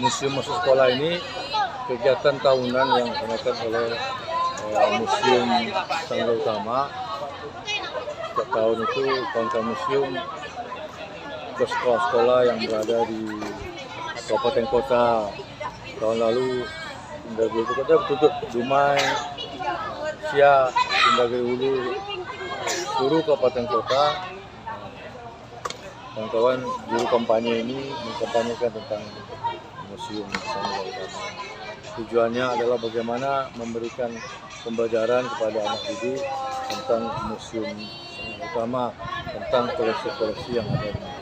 Museum Masuk Sekolah ini kegiatan tahunan yang dilaksanakan oleh Museum Sangga Utama. Setiap tahun itu kawan-kawan museum ke sekolah-sekolah yang berada di kabupaten kota. Tahun lalu Tindagiri Kota bertutup Dumai, Siak, Tindagiri Hulu, seluruh kabupaten kota. Kawan-kawan juru kampanye ini mengkampanyekan tentang Museum Sangga Utama. Tujuannya adalah bagaimana memberikan pembelajaran kepada anak didik tentang Museum Sangga Utama, tentang koleksi-koleksi yang ada di sana.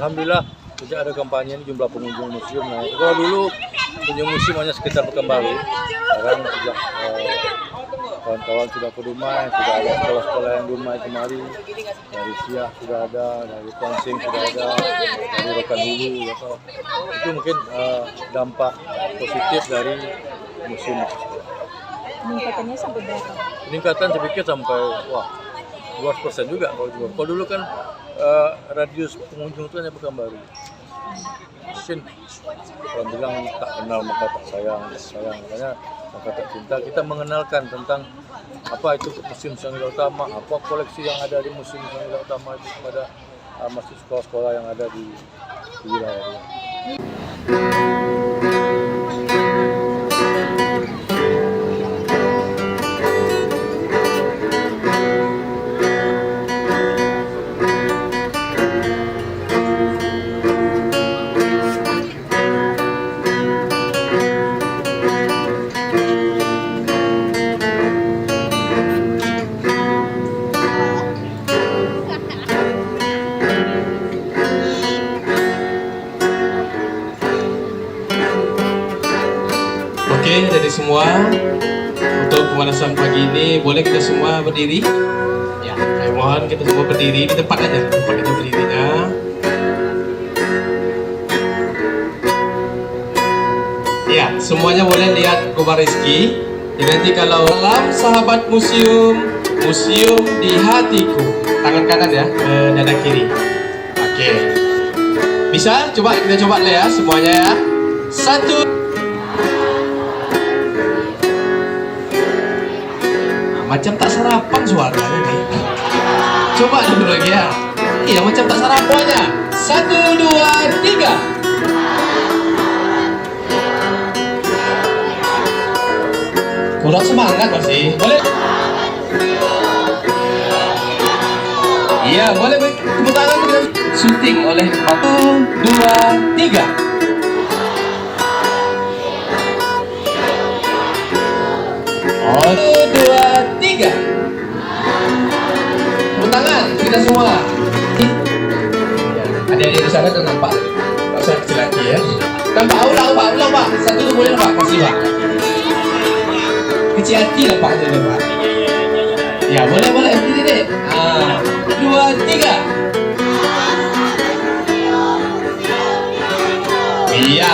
Alhamdulillah, sejak ada kampanye ini jumlah pengunjung museum naik. Kalau dulu pengunjung museum hanya sekitar Pekanbaru, sekarang sejak kawan-kawan sudah ke Dumai, sudah ada sekolah-sekolah yang Dumai kemari, dari Siak sudah ada, dari Kuansing sudah ada, dari Rokan Hulu, atau itu mungkin dampak positif dari museum. Peningkatannya sampai berapa? Peningkatan saya pikir sampai 2% juga kalau dulu kan radius pengunjung itu hanya Pekanbaru. Mungkin orang bilang tak kenal maka tak sayang, makanya maka tak cinta. Kita mengenalkan tentang apa itu Museum Sangga Utama, apa koleksi yang ada di Museum Sangga Utama itu kepada masih sekolah-sekolah yang ada di wilayah ini. Oke, dari semua untuk pemanasan pagi ini boleh kita semua berdiri. Ya, saya mohon kita semua berdiri di tempat aja, tempat kita berdirinya. Ya, semuanya boleh lihat Kobar Rizky. Jadi nanti kalau salam sahabat museum, museum di hatiku. Tangan kanan ya, ke dada kiri. Oke, bisa? Coba kita coba dulu ya semuanya ya. 1. Macam tak sarapan suaranya nih. Coba dulu lagi ya. Iya, macam tak sarapannya. 1, 2, 3. Kurang semangat masih. Boleh? Iya, boleh. Tepuk tangan kita syuting oleh 1, 2, 3. Oh, 2, 3. Tepuk tangan kita semua. Adik-adik di sana kan nampak. Tak saya kecil lagi ya. Nampak ulang pak. Satu tu boleh pak, kasih pak. Kecil hati lah pak, jadi pak. Ya boleh hati dek. 2, 3. Iya.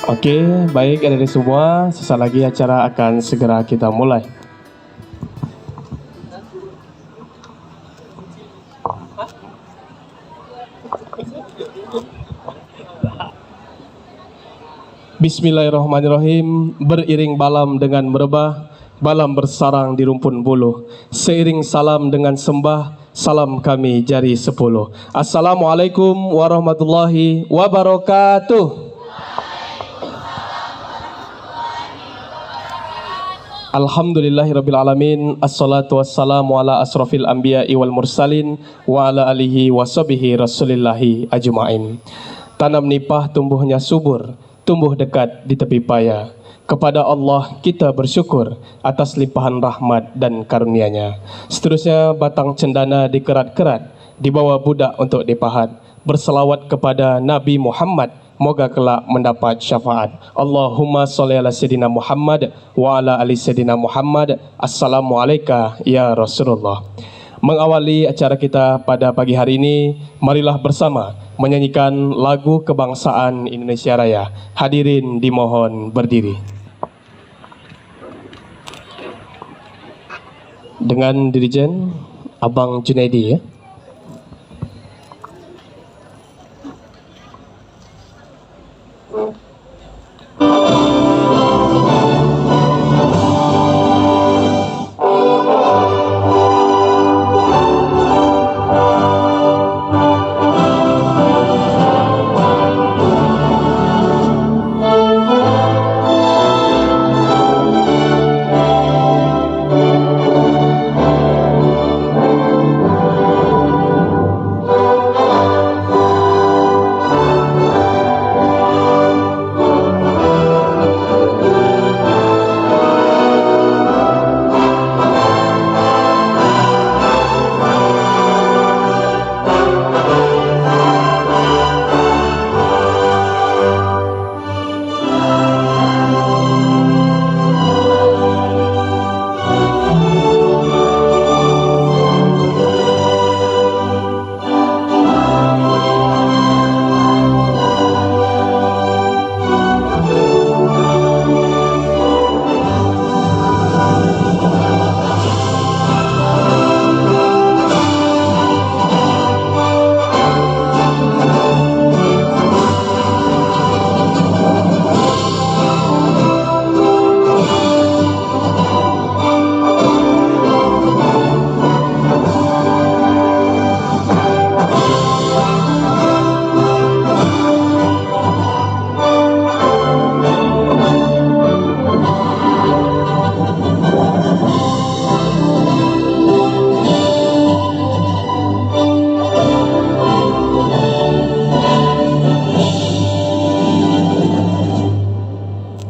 Oke, baik dari semua. Sesaat lagi acara akan segera kita mulai. Bismillahirrahmanirrahim. Beriring balam dengan merebah, balam bersarang di rumpun buluh. Seiring salam dengan sembah, salam kami jari 10. Assalamualaikum warahmatullahi wabarakatuh. Alhamdulillahirrabbilalamin. Assalatu wassalamu ala asrafil anbiya'i wal mursalin wa ala alihi wa sahbihi rasulillahi ajma'in. Tanam nipah tumbuhnya subur, tumbuh dekat di tepi paya. Kepada Allah kita bersyukur atas limpahan rahmat dan karunia-Nya. Seterusnya batang cendana dikerat-kerat, dibawa budak untuk dipahat. Berselawat kepada Nabi Muhammad, moga kelak mendapat syafaat. Allahumma sholli ala sayyidina Muhammad wa ala ali sayyidina Muhammad. Assalamualaikum ya Rasulullah. Mengawali acara kita pada pagi hari ini, marilah bersama menyanyikan lagu kebangsaan Indonesia Raya. Hadirin dimohon berdiri. Dengan Dirijen Abang Junaidi ya.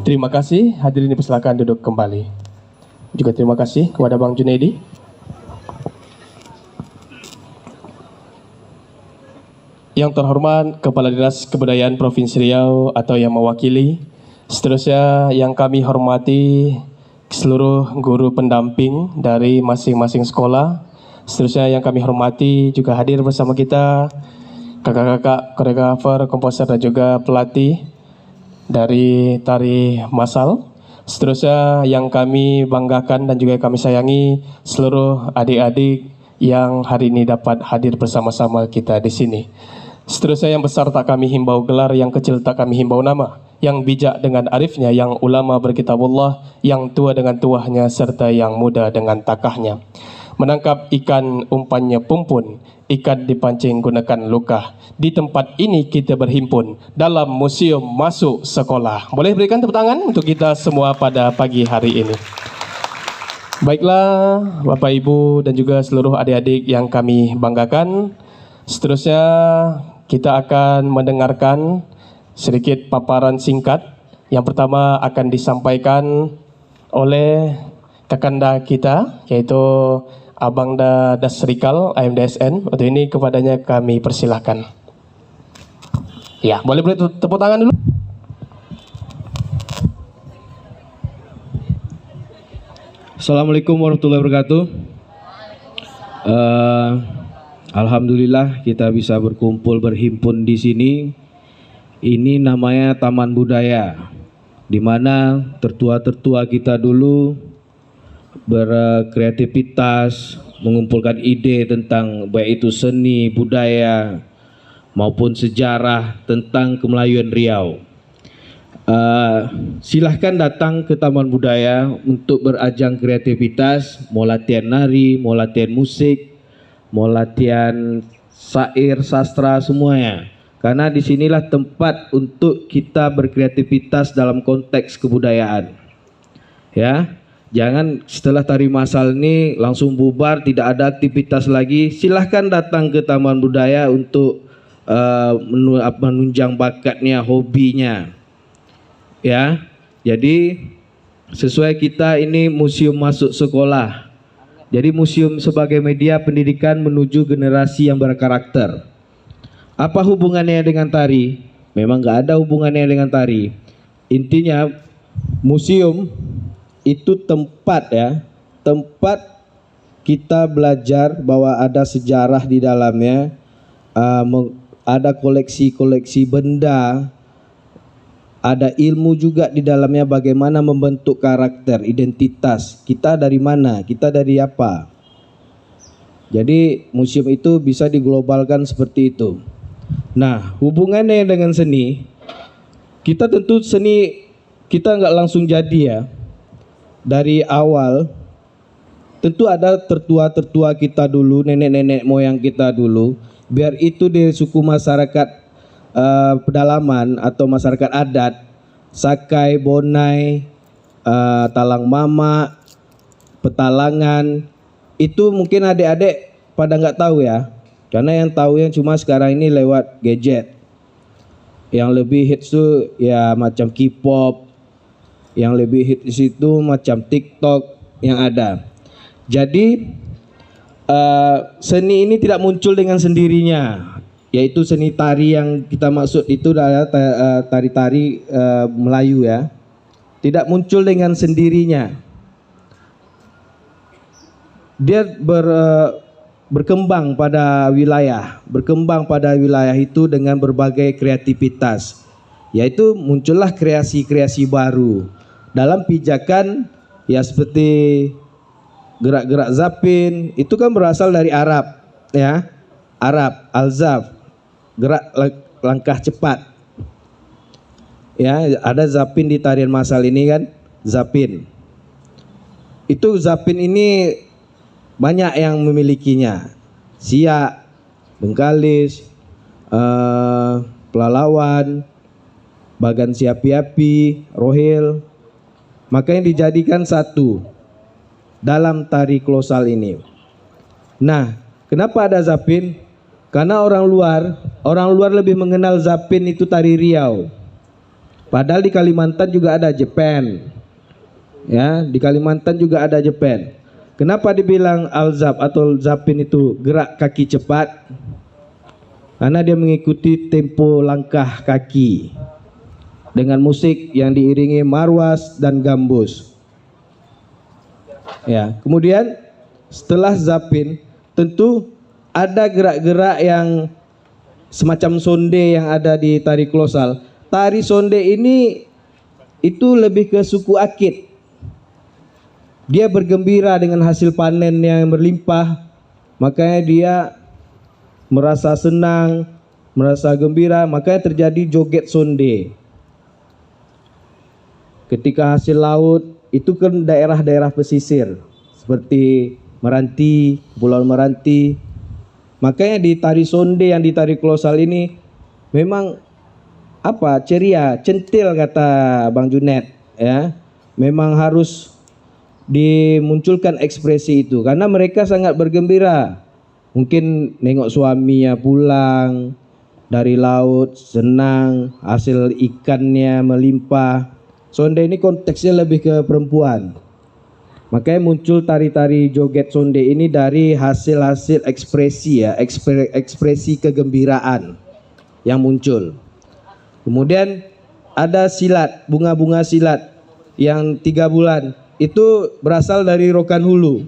Terima kasih, hadirin dipersilakan duduk kembali. Juga terima kasih kepada Bang Junaidi. Yang terhormat Kepala Dinas Kebudayaan Provinsi Riau atau yang mewakili. Seterusnya yang kami hormati seluruh guru pendamping dari masing-masing sekolah. Seterusnya yang kami hormati juga hadir bersama kita kakak-kakak koreografer, komposer dan juga pelatih dari tari masal. Seterusnya yang kami banggakan dan juga kami sayangi seluruh adik-adik yang hari ini dapat hadir bersama-sama kita di sini. Seterusnya yang besar tak kami himbau gelar, yang kecil tak kami himbau nama, yang bijak dengan arifnya, yang ulama berkitabullah, yang tua dengan tuahnya, serta yang muda dengan takahnya. Menangkap ikan umpannya pumpun, ikan dipancing gunakan luka. Di tempat ini kita berhimpun dalam museum masuk sekolah. Boleh berikan tepuk tangan untuk kita semua pada pagi hari ini. Baiklah Bapak Ibu dan juga seluruh adik-adik yang kami banggakan. Seterusnya kita akan mendengarkan sedikit paparan singkat. Yang pertama akan disampaikan oleh kakanda kita, yaitu Abang Dasrikal AMDSN. Untuk ini kepadanya kami persilahkan. Ya, boleh beri tepuk tangan dulu. Assalamualaikum warahmatullahi wabarakatuh. Alhamdulillah kita bisa berkumpul berhimpun di sini. Ini namanya Taman Budaya, di mana tertua-tertua kita dulu berkreativitas, mengumpulkan ide tentang baik itu seni, budaya, maupun sejarah tentang kemelayuan Riau. Silahkan datang ke Taman Budaya untuk berajang kreativitas, mau latihan nari, mau latihan musik, mau latihan syair, sastra, semuanya. Karena disinilah tempat untuk kita berkreativitas dalam konteks kebudayaan. Ya, jangan setelah tari masal ini langsung bubar, tidak ada aktivitas lagi. Silahkan datang ke Taman Budaya untuk menunjang bakatnya, hobinya. Ya, jadi sesuai kita ini museum masuk sekolah. Jadi museum sebagai media pendidikan menuju generasi yang berkarakter. Apa hubungannya dengan tari? Memang nggak ada hubungannya dengan tari. Intinya museum itu tempat ya, tempat kita belajar bahwa ada sejarah di dalamnya, ada koleksi-koleksi benda, ada ilmu juga di dalamnya bagaimana membentuk karakter, identitas. Kita dari mana? Kita dari apa? Jadi museum itu bisa diglobalkan seperti itu. Nah, hubungannya dengan seni, kita tentu seni kita nggak langsung jadi ya. Dari awal tentu ada tertua-tertua kita dulu, nenek-nenek moyang kita dulu. Biar itu di suku masyarakat pedalaman atau masyarakat adat, Sakai, Bonai, Talang Mama, Petalangan, itu mungkin adik-adik pada nggak tahu ya, karena yang tahu yang cuma sekarang ini lewat gadget. Yang lebih hits itu ya macam K-pop, yang lebih hits itu macam TikTok yang ada. Jadi seni ini tidak muncul dengan sendirinya. Yaitu seni tari yang kita maksud itu adalah tari-tari Melayu ya. Tidak muncul dengan sendirinya. Dia berkembang pada wilayah. Berkembang pada wilayah itu dengan berbagai kreativitas. Yaitu muncullah kreasi-kreasi baru. Dalam pijakan ya seperti gerak-gerak zapin, itu kan berasal dari Arab ya. Arab, al-zaf, gerak langkah cepat. Ya, ada zapin di tarian masal ini kan, zapin. Itu zapin ini banyak yang memilikinya. Siak, Bengkalis, Pelalawan, Bagan Siapi-api, Rohil. Makanya dijadikan satu dalam tari kolosal ini. Nah, kenapa ada zapin? Karena orang luar lebih mengenal zapin itu tari Riau. Padahal di Kalimantan juga ada Jepen. Ya, di Kalimantan juga ada Jepen. Kenapa dibilang al-zap atau zapin itu gerak kaki cepat? Karena dia mengikuti tempo langkah kaki dengan musik yang diiringi marwas dan gambus. Ya, kemudian setelah zapin tentu ada gerak-gerak yang semacam sonde yang ada di tari kolosal. Tari sonde ini itu lebih ke suku Akit. Dia bergembira dengan hasil panen yang berlimpah, makanya dia merasa senang, merasa gembira, makanya terjadi joget sonde. Ketika hasil laut itu kan daerah-daerah pesisir seperti Meranti, Pulau Meranti. Makanya di tari sonde yang di tari kolosal ini memang ceria, centil kata Bang Junet ya. Memang harus dimunculkan ekspresi itu karena mereka sangat bergembira. Mungkin nengok suaminya pulang dari laut, senang, hasil ikannya melimpah. Sonde ini konteksnya lebih ke perempuan. Makanya muncul tari-tari joget sonde ini dari hasil-hasil ekspresi ya, ekspresi kegembiraan yang muncul. Kemudian ada silat, bunga-bunga silat yang 3 bulan. Itu berasal dari Rokan Hulu.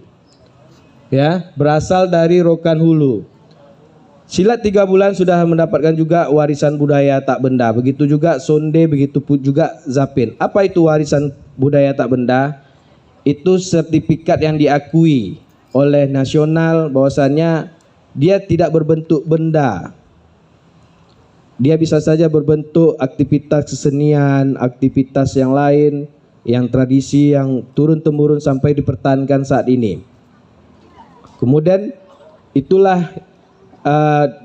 Ya, berasal dari Rokan Hulu. Silat 3 bulan sudah mendapatkan juga warisan budaya tak benda. Begitu juga sonde, begitu juga zapin. Apa itu warisan budaya tak benda? Itu sertifikat yang diakui oleh nasional bahwasannya dia tidak berbentuk benda. Dia bisa saja berbentuk aktivitas kesenian, aktivitas yang lain, yang tradisi yang turun-temurun sampai dipertahankan saat ini. Kemudian itulah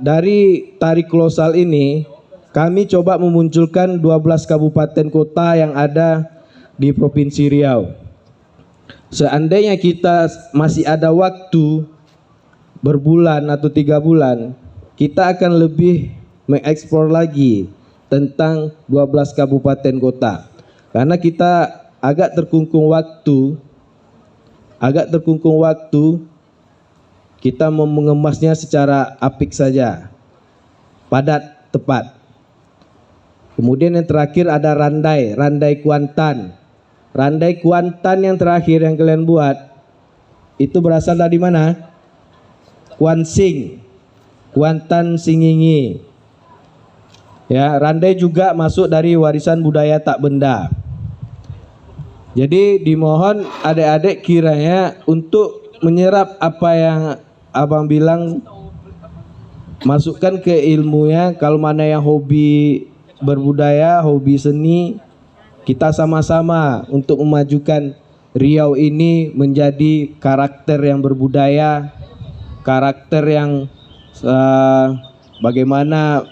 dari tari kolosal ini kami coba memunculkan 12 kabupaten kota yang ada di Provinsi Riau. Seandainya kita masih ada waktu berbulan atau 3 bulan, kita akan lebih mengeksplor lagi tentang 12 kabupaten kota. Karena kita agak terkungkung waktu, kita mau mengemasnya secara apik saja, padat, tepat. Kemudian yang terakhir ada Randai Kuantan. Randai Kuantan yang terakhir yang kalian buat itu berasal dari mana? Kuansing, Kuantan Singingi. Ya, Randai juga masuk dari warisan budaya tak benda. Jadi dimohon adik-adik kiranya untuk menyerap apa yang abang bilang, masukkan ke ilmunya. Kalau mana yang hobi berbudaya, hobi seni, kita sama-sama untuk memajukan Riau ini menjadi karakter yang berbudaya, karakter yang bagaimana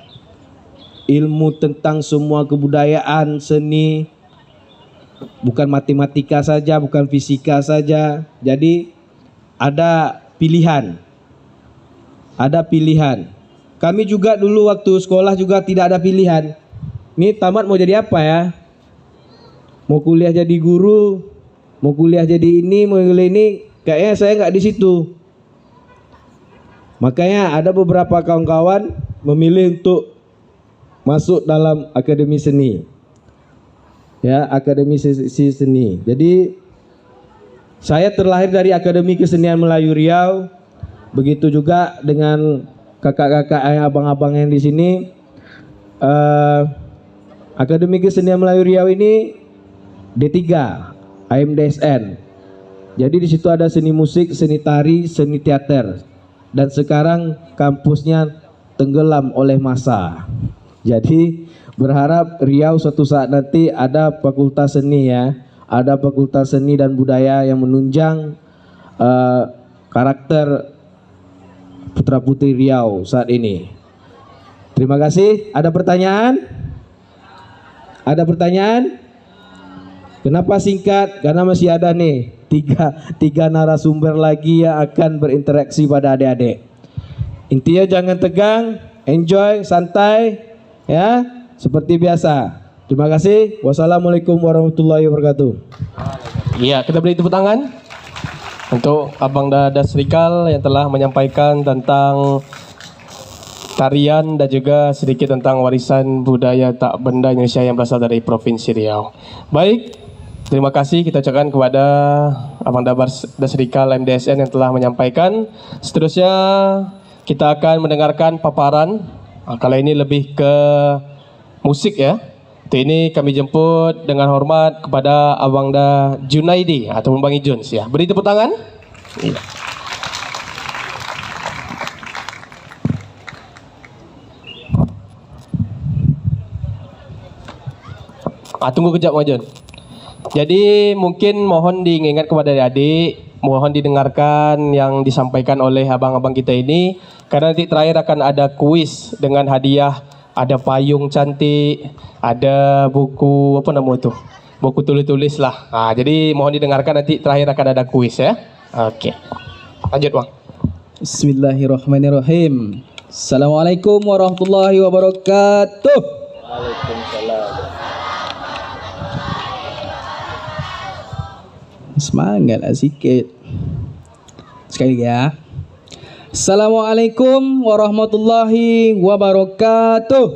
ilmu tentang semua kebudayaan, seni, bukan matematika saja, bukan fisika saja. Jadi ada pilihan. Ada pilihan. Kami juga dulu waktu sekolah juga tidak ada pilihan. Ini tamat mau jadi apa ya? Mau kuliah jadi guru, mau kuliah jadi ini, mau kuliah ini. Kayaknya saya nggak di situ. Makanya ada beberapa kawan-kawan memilih untuk masuk dalam akademi seni. Ya, akademi seni. Jadi saya terlahir dari Akademi Kesenian Melayu Riau. Begitu juga dengan kakak-kakak, abang-abang yang di sini. Akademi Kesenian Melayu Riau ini D3 AMDSN. Jadi di situ ada seni musik, seni tari, seni teater. Dan sekarang kampusnya tenggelam oleh massa. Jadi berharap Riau suatu saat nanti ada fakultas seni ya, ada fakultas seni dan budaya yang menunjang karakter putra putri Riau saat ini. Terima kasih. Ada pertanyaan? Ada pertanyaan? Kenapa singkat? Karena masih ada nih tiga narasumber lagi yang akan berinteraksi pada adik-adik. Intinya jangan tegang, enjoy, santai. Ya, seperti biasa. Terima kasih. Wassalamualaikum warahmatullahi wabarakatuh. Iya, kita beri tepuk tangan untuk Abang Dadas Rikal yang telah menyampaikan tentang tarian dan juga sedikit tentang warisan budaya tak benda Indonesia yang berasal dari Provinsi Riau. Baik, terima kasih kita ucapkan kepada Abang Dadas Rikal MDSN yang telah menyampaikan. Seterusnya kita akan mendengarkan paparan. Kali ini lebih ke musik ya. Ini kami jemput dengan hormat kepada Abang Da Junaidi ataupun Bang Ijuns ya. Beri tepuk tangan. Iya. Tunggu kejap Bang Jun. Jadi mungkin mohon diingat kepada adik-adik, mohon didengarkan yang disampaikan oleh abang-abang kita ini, karena nanti terakhir akan ada kuis dengan hadiah, ada payung cantik, ada buku apa nama itu, buku tulis-tulis lah. Jadi mohon didengarkan, nanti terakhir akan ada kuis ya. Oke, lanjut Bang. Bismillahirrahmanirrahim. Assalamualaikum warahmatullahi wabarakatuh. Waalaikumsalam. Semangat lah sikit. Sekali lagi ya. Assalamualaikum warahmatullahi wabarakatuh.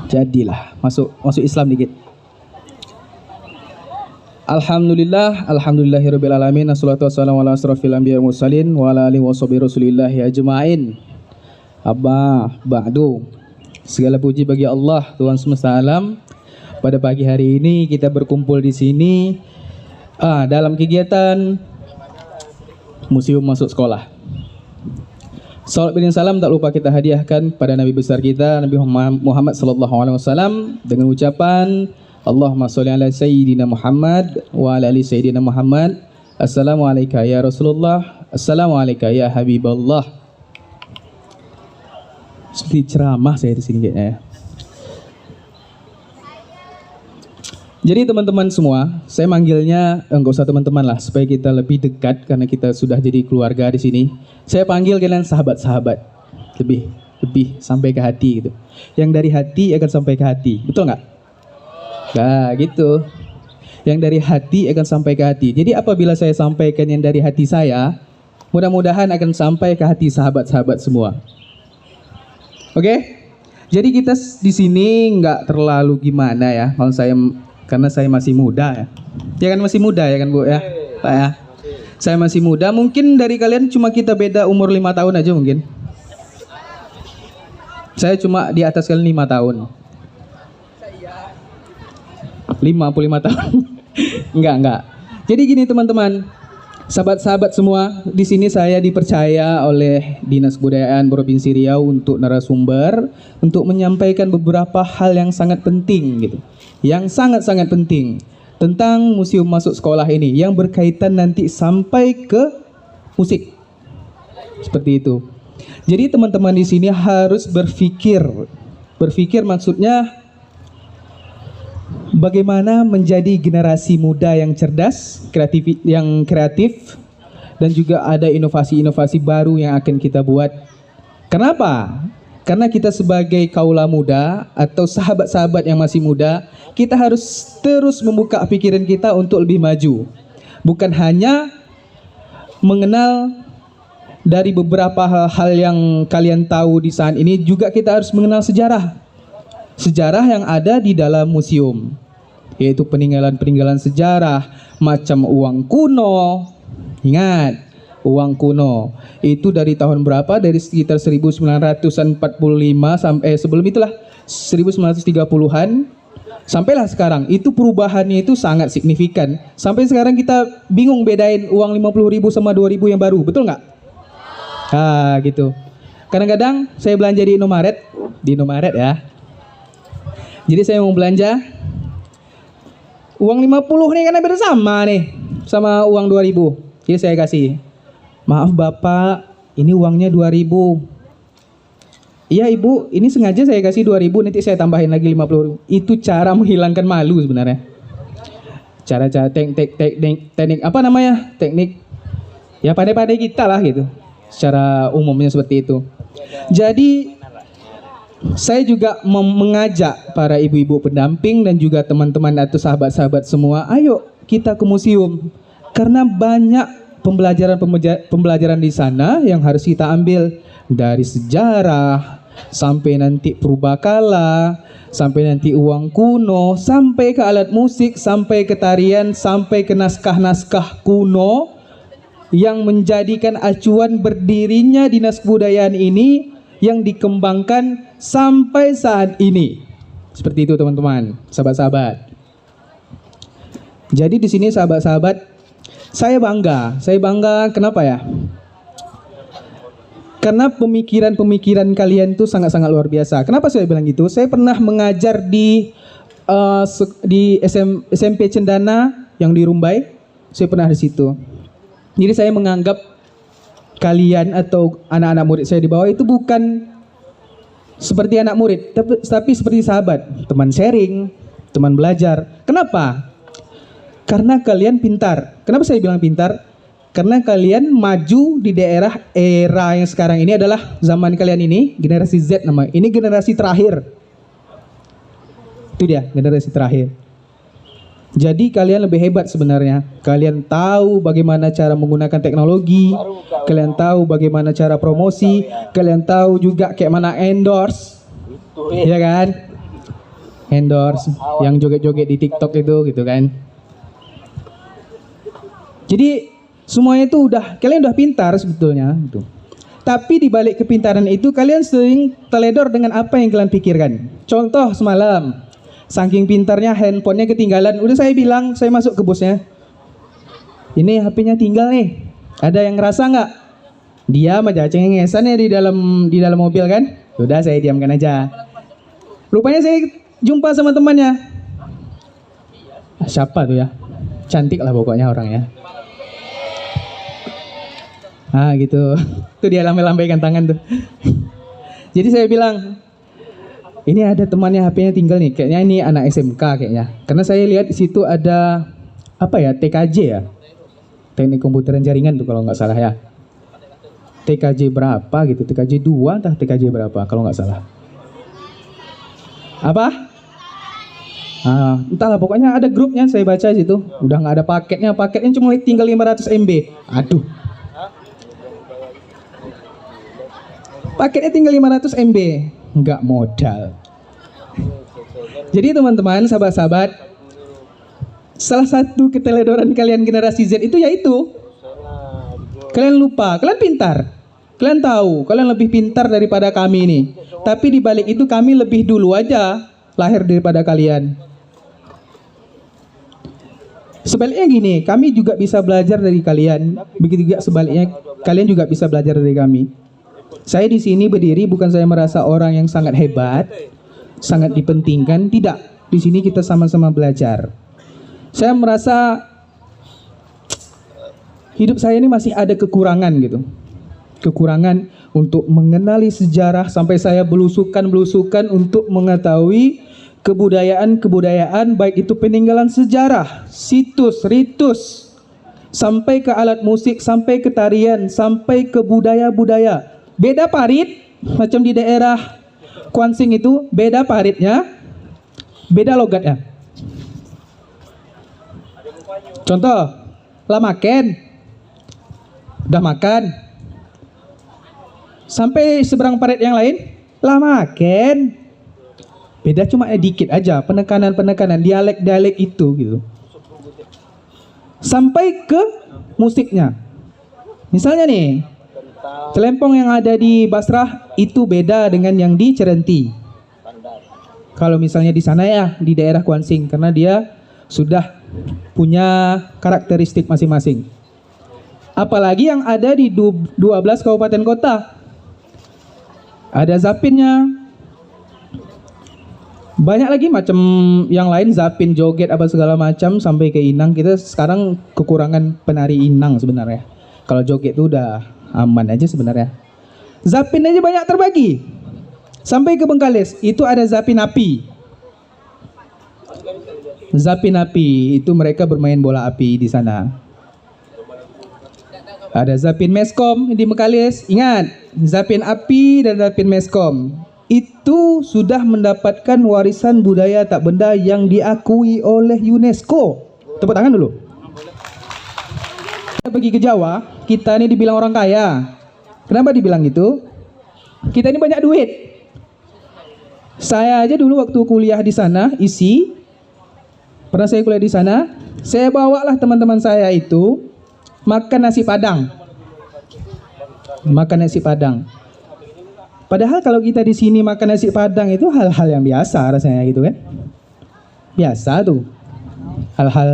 Jadilah masuk Islam dikit. Alhamdulillahirabbil alamin. Wassalatu wassalamu ala asrofil anbiya'i wal mursalin wa ala alihi washabihi rasulillahi ajmain. Abba ba'du. Segala puji bagi Allah Tuhan semesta alam. Pada pagi hari ini kita berkumpul di sini dalam kegiatan Museum Masuk Sekolah. Salawat dan salam tak lupa kita hadiahkan pada Nabi besar kita Nabi Muhammad sallallahu alaihi wasallam dengan ucapan Allahumma sholli ala sayyidina Muhammad wa ala ali sayyidina Muhammad. Assalamualaikum ya Rasulullah, assalamualaikum ya Habiballah. Seperti ceramah saya di sini kayaknya ya. Jadi teman-teman semua, saya manggilnya enggak usah teman-teman lah, supaya kita lebih dekat karena kita sudah jadi keluarga di sini. Saya panggil kalian sahabat-sahabat, lebih sampai ke hati gitu. Yang dari hati akan sampai ke hati, betul nggak? Nah gitu. Yang dari hati akan sampai ke hati. Jadi apabila saya sampaikan yang dari hati saya, mudah-mudahan akan sampai ke hati sahabat-sahabat semua. Oke? Jadi kita di sini nggak terlalu gimana ya, kalau saya karena saya masih muda ya. Ya kan masih muda ya kan Bu ya, Pak ya. Saya masih muda, mungkin dari kalian cuma kita beda umur 5 tahun aja mungkin. Saya cuma di atas kalian 5 tahun. 55 tahun. Enggak. Jadi gini teman-teman, sahabat-sahabat semua, di sini saya dipercaya oleh Dinas Kebudayaan Provinsi Riau untuk narasumber untuk menyampaikan beberapa hal yang sangat penting gitu. Yang sangat-sangat penting tentang museum masuk sekolah ini yang berkaitan nanti sampai ke musik. Seperti itu. Jadi teman-teman di sini harus berpikir. Berpikir maksudnya bagaimana menjadi generasi muda yang cerdas, kreatif dan juga ada inovasi-inovasi baru yang akan kita buat. Kenapa? Karena kita sebagai kaula muda atau sahabat-sahabat yang masih muda, kita harus terus membuka pikiran kita untuk lebih maju. Bukan hanya mengenal dari beberapa hal-hal yang kalian tahu di saat ini, juga kita harus mengenal sejarah. Sejarah yang ada di dalam museum, yaitu peninggalan-peninggalan sejarah macam uang kuno. Ingat, uang kuno itu dari tahun berapa? Dari sekitar 1945 sampai sebelum itulah 1930-an sampailah sekarang. Itu perubahannya itu sangat signifikan. Sampai sekarang kita bingung bedain uang 50.000 sama 2.000 yang baru, betul nggak? Gitu. Kadang-kadang saya belanja di Indomaret ya. Jadi saya mau belanja uang 50 nih, karena bersama nih sama uang 2.000. Jadi saya kasih, maaf Bapak, ini uangnya 2.000. Iya Ibu, ini sengaja saya kasih 2.000, nanti saya tambahin lagi 50.000. Itu cara menghilangkan malu sebenarnya. Cara-cara teknik apa namanya? Teknik ya pandai-pandai kita lah gitu. Secara umumnya seperti itu. Jadi saya juga mengajak para ibu-ibu pendamping dan juga teman-teman atau sahabat-sahabat semua, ayo kita ke museum. Karena banyak pembelajaran di sana yang harus kita ambil, dari sejarah sampai nanti purbakala, sampai nanti uang kuno, sampai ke alat musik, sampai ke tarian, sampai ke naskah-naskah kuno yang menjadikan acuan berdirinya Dinas Kebudayaan ini yang dikembangkan sampai saat ini. Seperti itu teman-teman, sahabat-sahabat. Jadi di sini sahabat-sahabat, saya bangga. Kenapa ya? Karena pemikiran-pemikiran kalian itu sangat-sangat luar biasa. Kenapa saya bilang gitu? Saya pernah mengajar di SMP Cendana yang di Rumbai. Saya pernah di situ. Jadi saya menganggap kalian atau anak-anak murid saya di bawah itu bukan seperti anak murid, tapi seperti sahabat, teman sharing, teman belajar. Kenapa? Karena kalian pintar. Kenapa saya bilang pintar? Karena kalian maju di daerah era yang sekarang ini adalah zaman kalian ini, generasi Z namanya. Ini generasi terakhir. Itu dia, generasi terakhir. Jadi kalian lebih hebat sebenarnya. Kalian tahu bagaimana cara menggunakan teknologi, kalian tahu bagaimana cara promosi, kalian tahu juga kayak mana endorse. Iya kan? Endorse yang joget-joget di TikTok itu gitu kan. Jadi semuanya itu kalian udah pintar sebetulnya gitu. Tapi di balik kepintaran itu kalian sering teledor dengan apa yang kalian pikirkan. Contoh semalam, saking pintarnya handphonenya ketinggalan. Udah saya bilang, saya masuk ke bosnya, ini HP-nya tinggal nih. Ada yang ngerasa nggak? Diam aja, cengengesan ya di dalam mobil kan? Udah saya diamkan aja. Rupanya saya jumpa sama temannya. Siapa tuh ya? Cantik lah pokoknya orangnya. Gitu. Tuh dia lambaikan tangan tuh. Jadi saya bilang, ini ada temannya HP-nya tinggal nih, kayaknya ini anak SMK kayaknya. Karena saya lihat di situ ada apa ya, TKJ ya, teknik komputer dan jaringan tuh kalau nggak salah ya. TKJ berapa gitu, TKJ 2 entah TKJ berapa kalau nggak salah. Apa? Entahlah pokoknya ada grupnya, saya baca situ. Udah nggak ada paketnya cuma tinggal 500 MB. Aduh. Paketnya tinggal 500 MB. Nggak modal. Jadi teman-teman, sahabat-sahabat, salah satu keteledoran kalian generasi Z itu yaitu Kalian lupa, kalian pintar. Kalian tahu, kalian lebih pintar daripada kami ini. Tapi di balik itu kami lebih dulu aja lahir daripada kalian. Sebaliknya gini, kami juga bisa belajar dari kalian. Begitu juga sebaliknya, kalian juga bisa belajar dari kami. Saya di sini berdiri bukan saya merasa orang yang sangat hebat, sangat dipentingkan, tidak. Di sini kita sama-sama belajar. Saya merasa hidup saya ini masih ada kekurangan gitu. Kekurangan untuk mengenali sejarah sampai saya belusukan untuk mengetahui kebudayaan baik itu peninggalan sejarah, situs, ritus, sampai ke alat musik, sampai ke tarian, sampai ke budaya-budaya. Beda parit, macam di daerah Kuansing itu beda paritnya, beda logatnya. Contoh, lah makan, udah makan, sampai seberang parit yang lain, lah makan. Beda cuma dikit aja, penekanan dialek itu gitu. Sampai ke musiknya. Misalnya nih, celempong yang ada di Basrah itu beda dengan yang di Cerenti. Kalau misalnya di sana ya, di daerah Kuansing, karena dia sudah punya karakteristik masing-masing. Apalagi yang ada di 12 kabupaten kota. Ada zapinnya. Banyak lagi macam yang lain, zapin, joget, apa segala macam sampai ke Inang. Kita sekarang kekurangan penari Inang sebenarnya. Kalau joget itu udah aman aja sebenarnya. Zapin aja banyak terbagi. Sampai ke Bengkalis, itu ada zapin api. Zapin api, itu mereka bermain bola api di sana. Ada zapin meskom di Bengkalis. Ingat, zapin api dan zapin meskom itu sudah mendapatkan warisan budaya tak benda yang diakui oleh UNESCO. Tepuk tangan dulu. Kita pergi ke Jawa, kita ini dibilang orang kaya. Kenapa dibilang gitu? Kita ini banyak duit. Saya aja dulu waktu kuliah di sana, pernah saya kuliah di sana, saya bawalah teman-teman saya itu makan nasi Padang. Makan nasi Padang. Padahal kalau kita di sini makan nasi Padang itu hal-hal yang biasa rasanya gitu kan. Biasa tuh. Hal-hal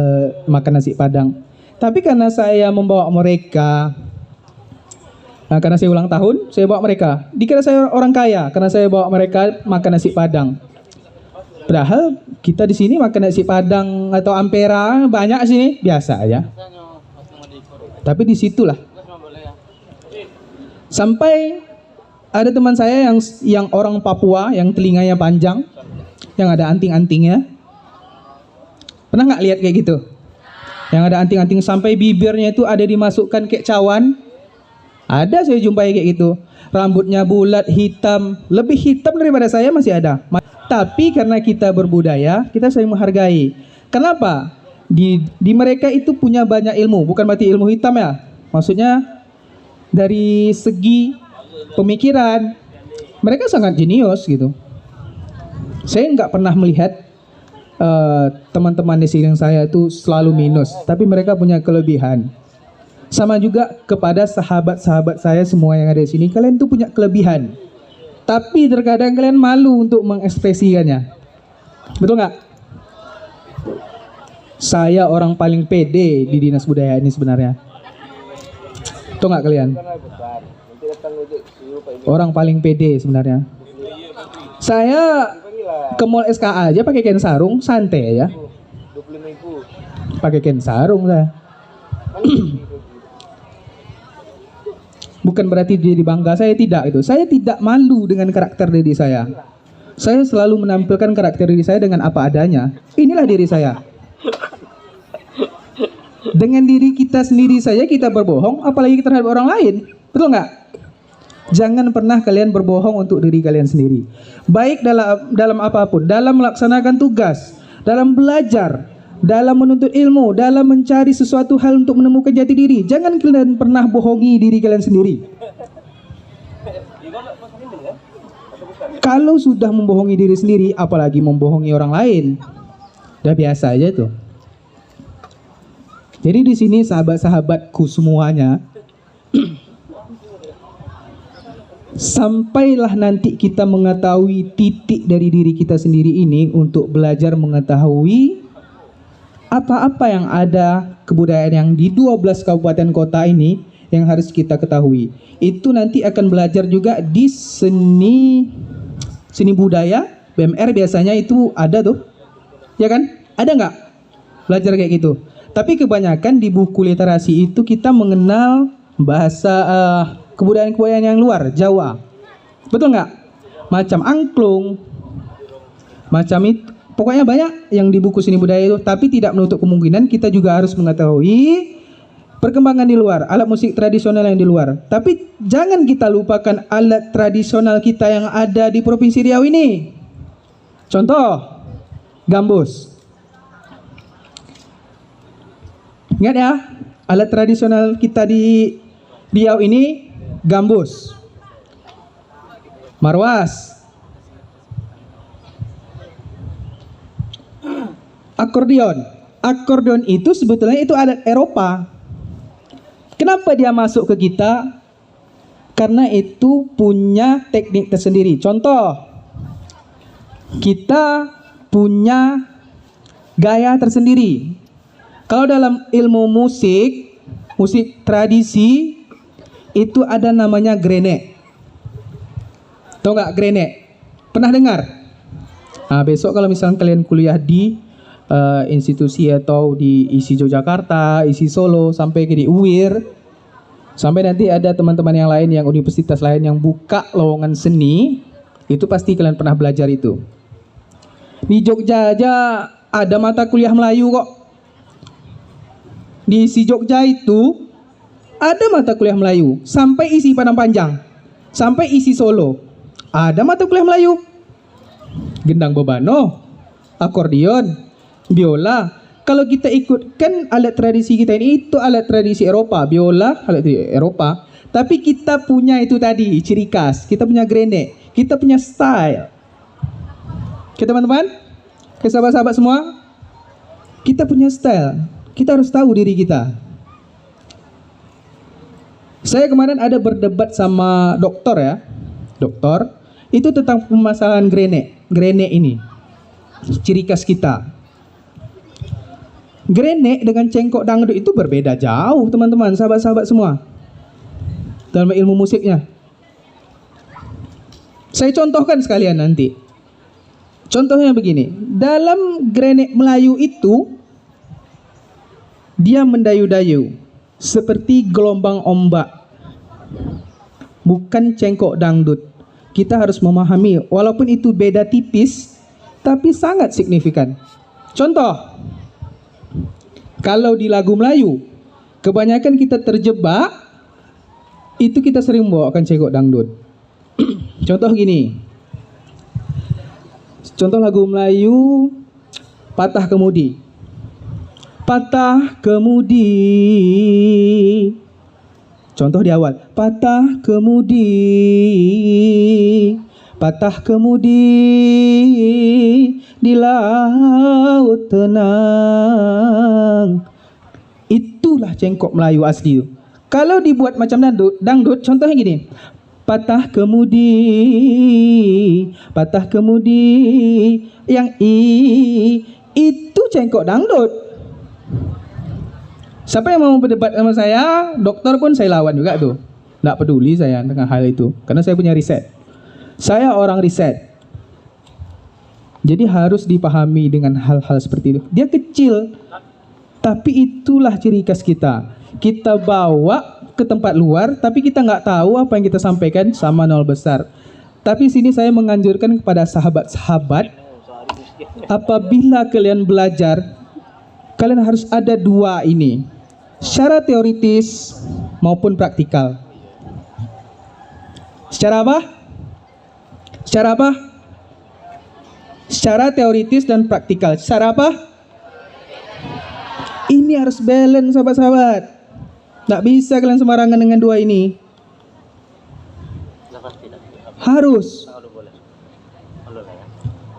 makan nasi Padang. Tapi karena saya membawa mereka, karena saya ulang tahun, saya bawa mereka. Dikira saya orang kaya karena saya bawa mereka makan nasi Padang. Padahal kita di sini makan nasi Padang atau ampera banyak sini, biasa aja. Tapi disitulah. Sampai ada teman saya yang orang Papua, yang telinganya panjang, yang ada anting-antingnya. Pernah nggak lihat kayak gitu? Yang ada anting-anting sampai bibirnya itu ada dimasukkan kayak cawan. Ada saya jumpai kayak gitu. Rambutnya bulat, hitam, lebih hitam daripada saya masih ada. Tapi karena kita berbudaya, kita saling menghargai. Kenapa? Di mereka itu punya banyak ilmu, bukan berarti ilmu hitam ya. Maksudnya dari segi pemikiran mereka sangat jenius gitu. Saya nggak pernah melihat teman-teman di sini saya itu selalu minus, tapi mereka punya kelebihan. Sama juga kepada sahabat-sahabat saya semua yang ada di sini, kalian tuh punya kelebihan, tapi terkadang kalian malu untuk mengekspresikannya. Betul nggak? Saya orang paling pede di dinas budaya ini sebenarnya. Betul nggak kalian? Orang paling pede sebenarnya. Saya ke mall SKA aja pakai kain sarung, santai aja. Pakai kain sarung saya. Bukan berarti jadi bangga, saya tidak itu. Saya tidak malu dengan karakter diri saya. Saya selalu menampilkan karakter diri saya dengan apa adanya. Inilah diri saya. Dengan diri kita sendiri saja kita berbohong, apalagi terhadap orang lain. Betul nggak? Jangan pernah kalian berbohong untuk diri kalian sendiri. Baik dalam apapun, dalam melaksanakan tugas, dalam belajar, dalam menuntut ilmu, dalam mencari sesuatu hal untuk menemukan jati diri. Jangan kalian pernah bohongi diri kalian sendiri. Kalau sudah membohongi diri sendiri, apalagi membohongi orang lain, udah biasa aja tuh. Jadi di sini sahabat-sahabatku semuanya, Sampailah nanti kita mengetahui titik dari diri kita sendiri ini untuk belajar mengetahui apa-apa yang ada kebudayaan yang di 12 kabupaten kota ini yang harus kita ketahui. Itu nanti akan belajar juga di seni budaya, BMR biasanya itu ada tuh. Ya kan? Ada nggak? Belajar kayak gitu. Tapi kebanyakan di buku literasi itu kita mengenal bahasa kebudayaan-kebudayaan yang luar, Jawa. Betul nggak? Macam angklung, macam itu. Pokoknya banyak yang di buku seni budaya itu. Tapi tidak menutup kemungkinan kita juga harus mengetahui perkembangan di luar, alat musik tradisional yang di luar. Tapi jangan kita lupakan alat tradisional kita yang ada di Provinsi Riau ini. Contoh, gambus. Ingat ya, alat tradisional kita di Riau ini gambus, marwas, akordeon. Akordeon itu sebetulnya itu alat Eropa. Kenapa dia masuk ke kita? Karena itu punya teknik tersendiri. Contoh, kita punya gaya tersendiri. Kalau dalam ilmu musik, musik tradisi, itu ada namanya grenek. Tahu nggak grenek? Pernah dengar? Nah, besok kalau misalnya kalian kuliah di institusi atau di ISI Yogyakarta, ISI Solo, sampai ke di UIR, sampai nanti ada teman-teman yang lain yang universitas lain yang buka lowongan seni, itu pasti kalian pernah belajar itu. Di Jogja aja ada mata kuliah Melayu kok. Di ISI Jogja itu ada mata kuliah Melayu, sampai ISI Padang Panjang, sampai ISI Solo ada mata kuliah Melayu. Gendang bebano, akordeon, biola. Kalau kita ikutkan alat tradisi kita ini, itu alat tradisi Eropa. Biola alat tradisi Eropa, tapi kita punya itu tadi ciri khas. Kita punya grenek, kita punya style. Oke teman-teman, ke sahabat-sahabat semua, kita punya style. Kita harus tahu diri kita. Saya kemarin ada berdebat sama dokter ya, dokter itu tentang permasalahan grenek. Grenek ini ciri khas kita. Grenek dengan cengkok dangdut itu berbeda jauh teman-teman, sahabat-sahabat semua, dalam ilmu musiknya. Saya contohkan sekalian nanti. Contohnya begini, dalam grenek Melayu itu dia mendayu-dayu seperti gelombang ombak, bukan cengkok dangdut. Kita harus memahami, walaupun itu beda tipis, tapi sangat signifikan. Contoh, kalau di lagu Melayu, kebanyakan kita terjebak, itu kita sering bawakan cengkok dangdut. Contoh gini, contoh lagu Melayu, Patah Kemudi. Patah kemudi. Contoh di awal, patah kemudi, patah kemudi di laut tenang. Itulah cengkok Melayu asli. Kalau dibuat macam dangdut, contohnya gini, patah kemudi, patah kemudi, yang itu cengkok dangdut. Siapa yang mau berdebat sama saya, dokter pun saya lawan juga tuh. Nggak peduli saya dengan hal itu, karena saya punya riset. Saya orang riset. Jadi harus dipahami dengan hal-hal seperti itu. Dia kecil, tapi itulah ciri khas kita. Kita bawa ke tempat luar, tapi kita nggak tahu apa yang kita sampaikan sama nol besar. Tapi sini saya menganjurkan kepada sahabat-sahabat, apabila kalian belajar, kalian harus ada dua ini, secara teoritis maupun praktikal. Secara apa? Secara apa? Secara teoritis dan praktikal. Secara apa? Ini harus balance sahabat-sahabat. Nggak bisa kalian sembarangan dengan dua ini. Harus.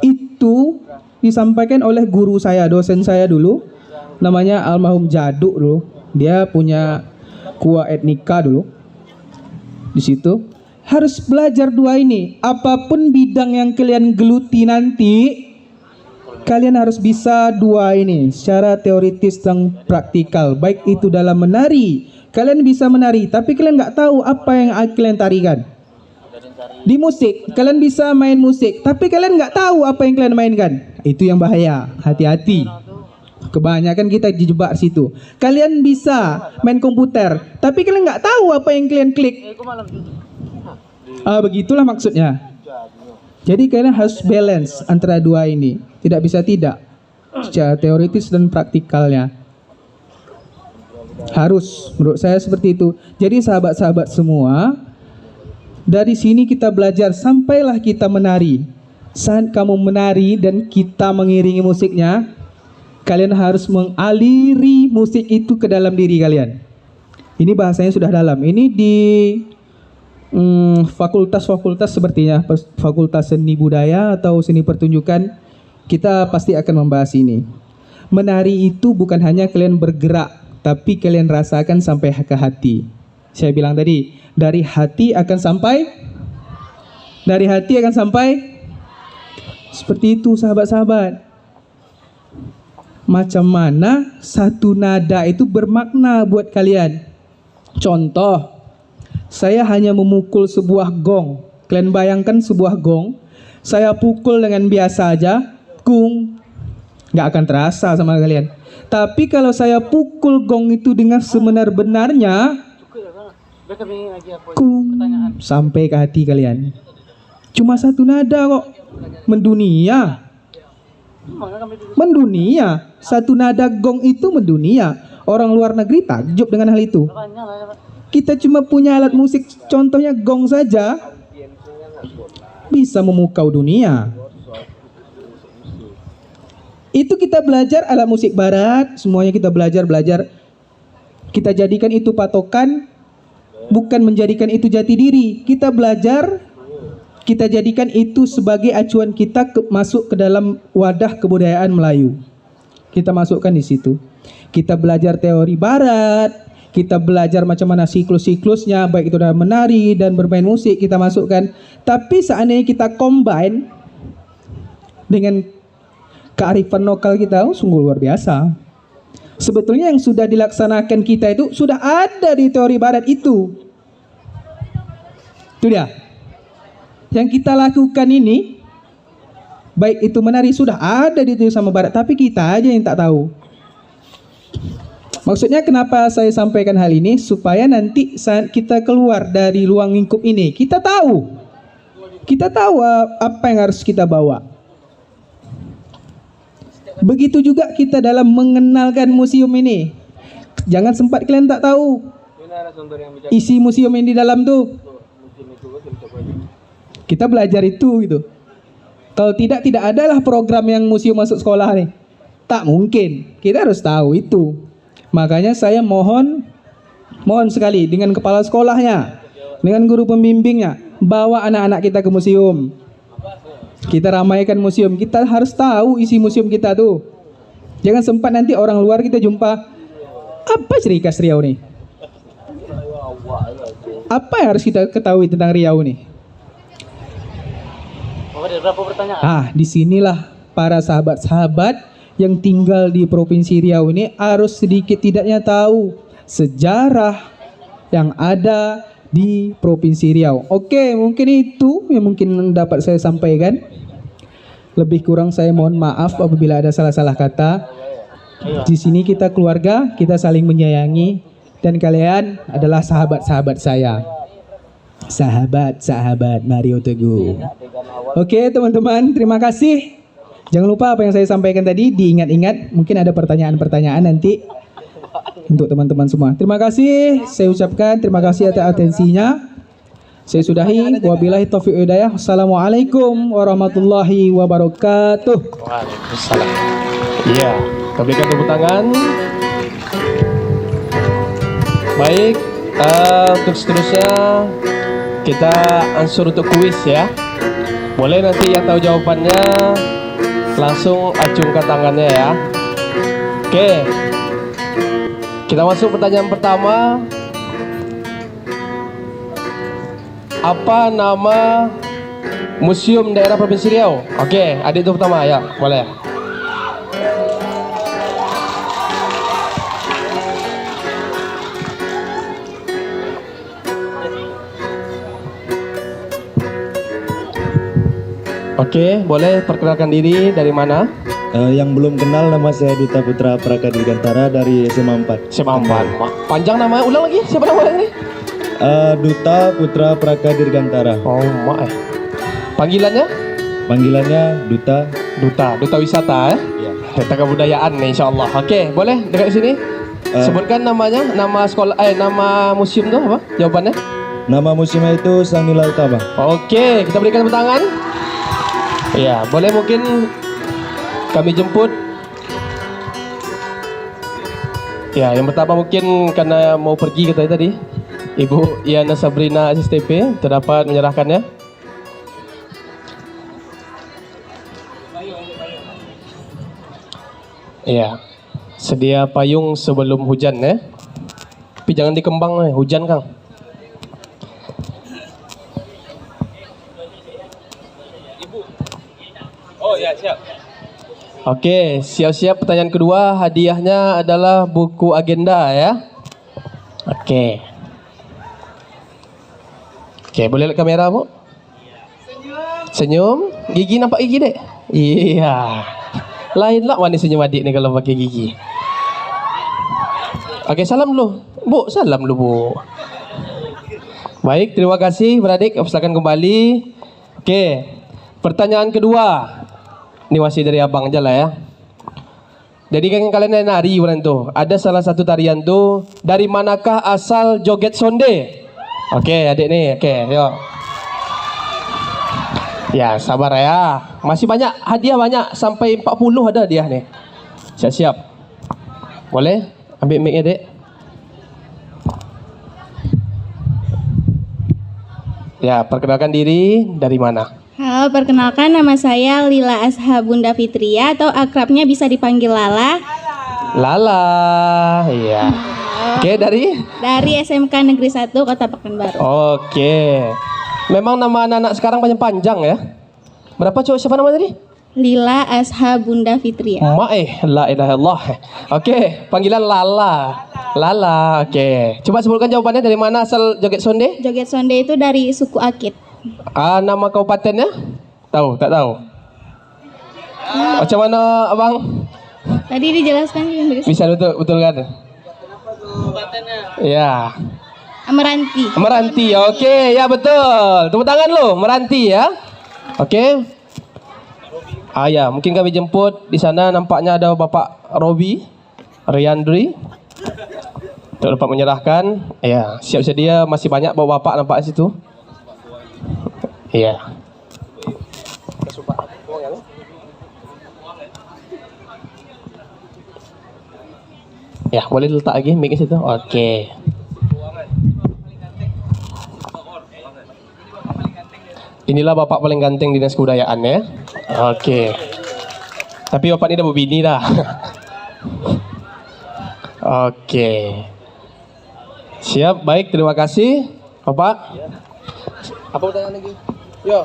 Itu disampaikan oleh guru saya, dosen saya dulu, namanya almarhum Jaduk dulu. Dia punya kuah etnika dulu di situ. harus belajar dua ini. Apapun bidang yang kalian geluti nanti, kalian harus bisa dua ini secara teoritis dan praktikal. Baik itu dalam menari, kalian bisa menari tapi kalian nggak tahu apa yang kalian tarikan. Di musik, kalian bisa main musik tapi kalian nggak tahu apa yang kalian mainkan. Itu yang bahaya, hati-hati. Kebanyakan kita dijebak situ. Kalian bisa main komputer tapi kalian nggak tahu apa yang kalian klik. Begitulah maksudnya. Jadi kalian harus balance antara dua ini. Tidak bisa tidak. Secara teoritis dan praktikalnya. Harus, menurut saya seperti itu. Jadi sahabat-sahabat semua, dari sini kita belajar sampailah kita menari. Saat kamu menari dan kita mengiringi musiknya, kalian harus mengaliri musik itu ke dalam diri kalian. Ini bahasanya sudah dalam. Ini di fakultas-fakultas sepertinya, fakultas seni budaya atau seni pertunjukan, kita pasti akan membahas ini. Menari itu bukan hanya kalian bergerak, tapi kalian rasakan sampai ke hati. Saya bilang tadi, dari hati akan sampai seperti itu sahabat-sahabat. Macam mana satu nada itu bermakna buat kalian. Contoh, saya hanya memukul sebuah gong. Kalian bayangkan sebuah gong, saya pukul dengan biasa aja, kung, nggak akan terasa sama kalian. Tapi kalau saya pukul gong itu dengan sebenar-benarnya, kung, sampai ke hati kalian. Cuma satu nada kok, mendunia. Satu nada gong itu mendunia. Orang luar negeri takjub dengan hal itu. Kita cuma punya alat musik, contohnya gong saja, bisa memukau dunia. Itu kita belajar alat musik barat, semuanya kita belajar. Kita jadikan itu patokan, bukan menjadikan itu jati diri. Kita belajar, kita jadikan itu sebagai acuan kita masuk ke dalam wadah kebudayaan Melayu. Kita masukkan di situ. Kita belajar teori barat, kita belajar macam mana siklus-siklusnya, baik itu dalam menari dan bermain musik kita masukkan. Tapi seandainya kita combine dengan kearifan lokal kita, sungguh luar biasa. Sebetulnya yang sudah dilaksanakan kita itu sudah ada di teori barat itu. Itu dia. Yang kita lakukan ini, baik itu menari, sudah ada di teori sama barat, tapi kita aja yang tak tahu. Maksudnya kenapa saya sampaikan hal ini? Supaya nanti saat kita keluar dari ruang lingkup ini, kita tahu apa yang harus kita bawa. Begitu juga kita dalam mengenalkan museum ini. Jangan sempat kalian tak tahu isi museum yang di dalam tuh. Kita belajar itu gitu. Kalau tidak adalah program yang museum masuk sekolah nih. Tak mungkin. Kita harus tahu itu. Makanya saya mohon sekali dengan kepala sekolahnya, dengan guru pembimbingnya, bawa anak-anak kita ke museum. Kita ramaikan museum, kita harus tahu isi museum kita tuh. Jangan sempat nanti orang luar kita jumpa, apa ciri khas Riau nih? Apa yang harus kita ketahui tentang Riau nih? Disinilah para sahabat-sahabat yang tinggal di Provinsi Riau ini harus sedikit tidaknya tahu sejarah yang ada di Provinsi Riau. Oke, mungkin itu yang mungkin dapat saya sampaikan. Lebih kurang saya mohon maaf apabila ada salah-salah kata. Di sini kita keluarga, kita saling menyayangi, dan kalian adalah sahabat-sahabat saya. Sahabat-sahabat Mario Teguh. Oke, teman-teman, terima kasih. Jangan lupa apa yang saya sampaikan tadi diingat-ingat. Mungkin ada pertanyaan-pertanyaan nanti untuk teman-teman semua. Terima kasih. Saya ucapkan terima kasih atas atensinya. Saya sudahi. Wabillahi taufiq wal hidayah. Assalamualaikum warahmatullahi wabarakatuh. Waalaikumsalam. Iya, kita berikan tepuk tangan. Baik, untuk seterusnya kita ansur untuk kuis ya. Boleh nanti yang tahu jawabannya langsung acungkan tangannya ya. Oke, kita masuk pertanyaan pertama. Apa nama museum daerah Provinsi Riau? Okey, adik tu pertama ya, boleh. Okey, boleh perkenalkan diri dari mana? Yang belum kenal, nama saya Duta Putra Praka Dirgantara dari SMA 4. SMA 4. Panjang namanya, ulang lagi. Siapa namanya ini? Duta Putra Praka Dirgantara. Oh, mak. Panggilannya? Panggilannya Duta. Duta wisata Ya. Duta kebudayaan nih insyaallah. Okey, boleh dekat sini. Sebutkan namanya, nama sekolah nama museum tu apa? Jawabannya? Nama museumnya itu Sang Nila Utama. Okey, kita berikan tepuk tangan. Ya, boleh mungkin kami jemput. Ya, yang pertama mungkin karena mau pergi katanya tadi. Ibu Yana Sabrina SSTP terdapat menyerahkannya. Ya, sedia payung sebelum hujan ya. Tapi jangan dikembang hujan Kang. Okey, siap-siap pertanyaan kedua. Hadiahnya adalah buku agenda ya. Okey. Okey, boleh lihat kamera Bu? Senyum. Gigi nampak gigi dek? Iya. Lain lah mana senyum adik ni kalau pakai gigi. Okey, salam dulu. Bu, salam dulu Bu. Baik, terima kasih beradik. Silakan kembali. Okey. Pertanyaan kedua. Ini masih dari abang aja lah ya. Jadi kan kalian nari bukan tu. Ada salah satu tarian tu. Dari manakah asal joget sonde? Okey adik ni. Okey yuk. Ya sabar ya. Masih banyak hadiah banyak. Sampai 40 ada hadiah ni. Siap-siap. Boleh? Ambil mic adik. Ya perkenalkan diri. Dari mana? Halo, perkenalkan nama saya Lila Asha Bunda Fitria atau akrabnya bisa dipanggil Lala. Lala, iya. Oke, dari SMK Negeri 1 Kota Pekanbaru. Oke. Memang nama anak-anak sekarang panjang ya. Berapa cowok siapa nama tadi? Lila Asha Bunda Fitria. La ilaha illallah. Oke, panggilan Lala. Lala, oke. Coba sebutkan jawabannya dari mana asal joget sonde? Joget sonde itu dari suku Akit. Nama kabupatennya? Tahu, tak tahu. Macam mana abang? Tadi dijelaskan juga. Bisa betul kan? Ya. Meranti. Meranti, oke, ya betul. Tepuk tangan lo, Meranti ya. Oke. Ya, mungkin kami jemput di sana. Nampaknya ada Bapak Robi Riandri untuk dapat menyerahkan. Ya, siap sedia. Masih banyak bapak-bapak nampak di situ. Iya. Ya, boleh letak lagi mic di situ. Okey. Inilah bapak paling ganteng dinas kebudayaan ya. Okey. Tapi bapak ni dah berbini dah. Okey. Siap, baik, terima kasih Bapak. Apa pertanyaan lagi? Yo.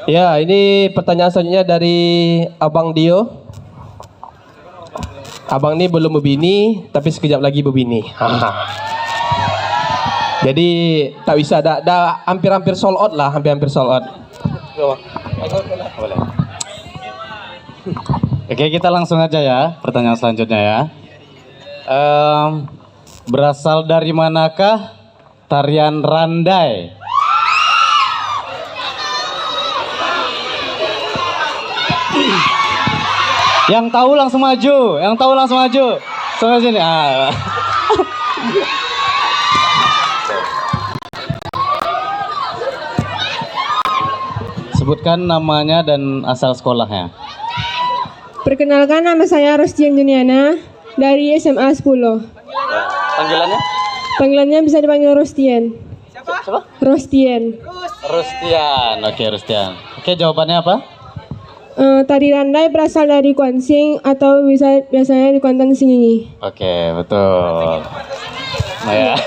Ya, ini pertanyaan selanjutnya dari Abang Dio. Abang ni belum berbini, tapi sekejap lagi berbini. Jadi tak bisa, dah hampir-hampir sold out lah, hampir-hampir sold out. Oke, kita langsung aja ya, pertanyaan selanjutnya ya. Berasal dari manakah tarian randai? Yang tahu langsung maju, Sampai sini. Sebutkan namanya dan asal sekolahnya. Perkenalkan, nama saya Rostian Juniana dari SMA 10. Panggilannya? Panggilannya bisa dipanggil Rostian. Siapa? Rostian. Rustian. Oke, Rustian. Oke, jawabannya apa? Tari randai berasal dari Kuansing atau biasanya di Kuantan Singingi. Oke, betul. Nah ya.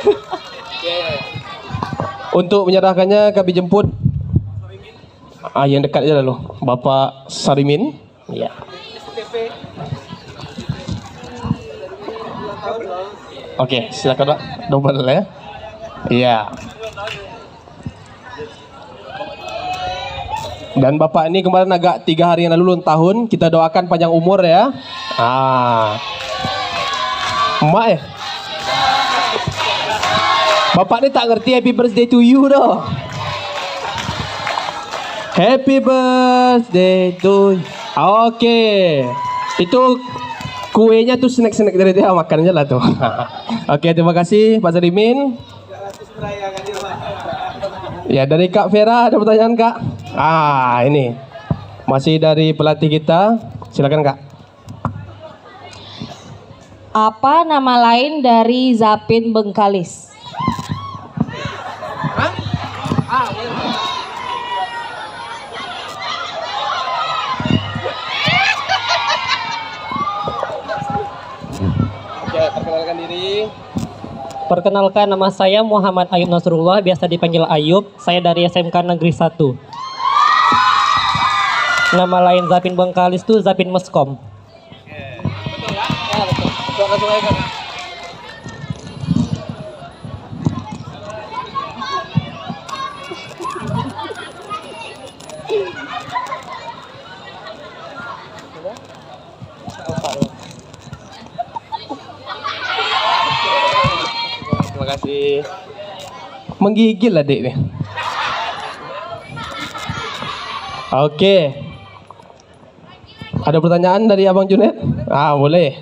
Untuk menyerahkannya kami jemput yang dekat aja dulu, Bapak Sarimin. Ya. Oke, silakan Pak. Double ya. Iya. Dan Bapak ini kemarin agak 3 hari yang lalu ulang tahun. Kita doakan panjang umur ya. Emak ya. Bapak ini tak ngerti happy birthday to you doh. Happy birthday to you. Oke. Itu kuenya tuh snack-snack dari dia, makan aja lah tuh. Oke, terima kasih Pak Sarimin. Ya, dari Kak Vera ada pertanyaan Kak? Ini masih dari pelatih kita. Silakan Kak. Apa nama lain dari Zapin Bengkalis? Perkenalkan diri. Perkenalkan, nama saya Muhammad Ayub Nasrullah, biasa dipanggil Ayub. Saya dari SMK Negeri 1. Nama lain Zapin Bengkalis itu Zapin Meskom. Langsung aja Kak. Terima kasih. Menggigil adik nih. Oke. Ada pertanyaan dari Abang Junet? Boleh.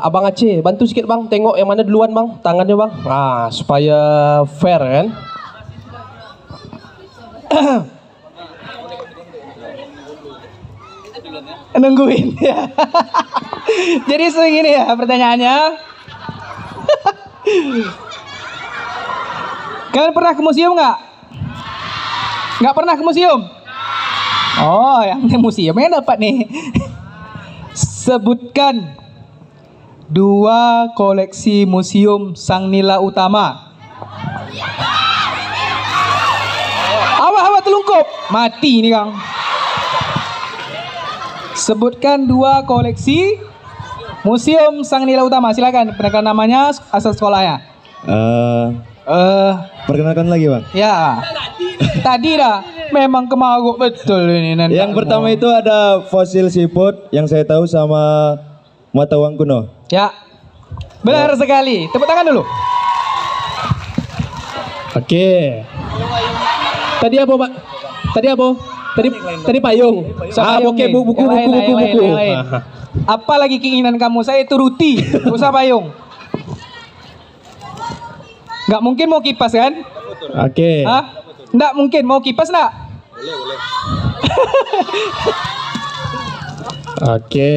Abang Aceh, bantu sedikit bang, tengok yang mana duluan bang, tangannya bang, supaya fair kan. Nungguin ya. Jadi segini ya pertanyaannya. Kalian pernah ke museum nggak? Nggak pernah ke museum? Oh, yang museumnya dapat nih. Sebutkan 2 koleksi museum Sang Nila Utama. Apa telungkup? Mati nih Kang. Sebutkan 2 koleksi museum Sang Nila Utama. Silakan, perkenalkan namanya, asal sekolahnya. Perkenalkan lagi bang. Ya. Tadi dah. Memang kemaguk betul ini. Yang pertama itu ada fosil siput yang saya tahu sama mata uang kuno. Ya. Benar sekali. Tepuk tangan dulu. Oke. Tadi apa Pak? Tadi payung. Oke, buku. Apa lagi keinginan kamu? Saya itu ruti, usah payung. Nggak mungkin mau kipas kan? Oke. Nggak mungkin mau kipas nggak? Boleh. Oke.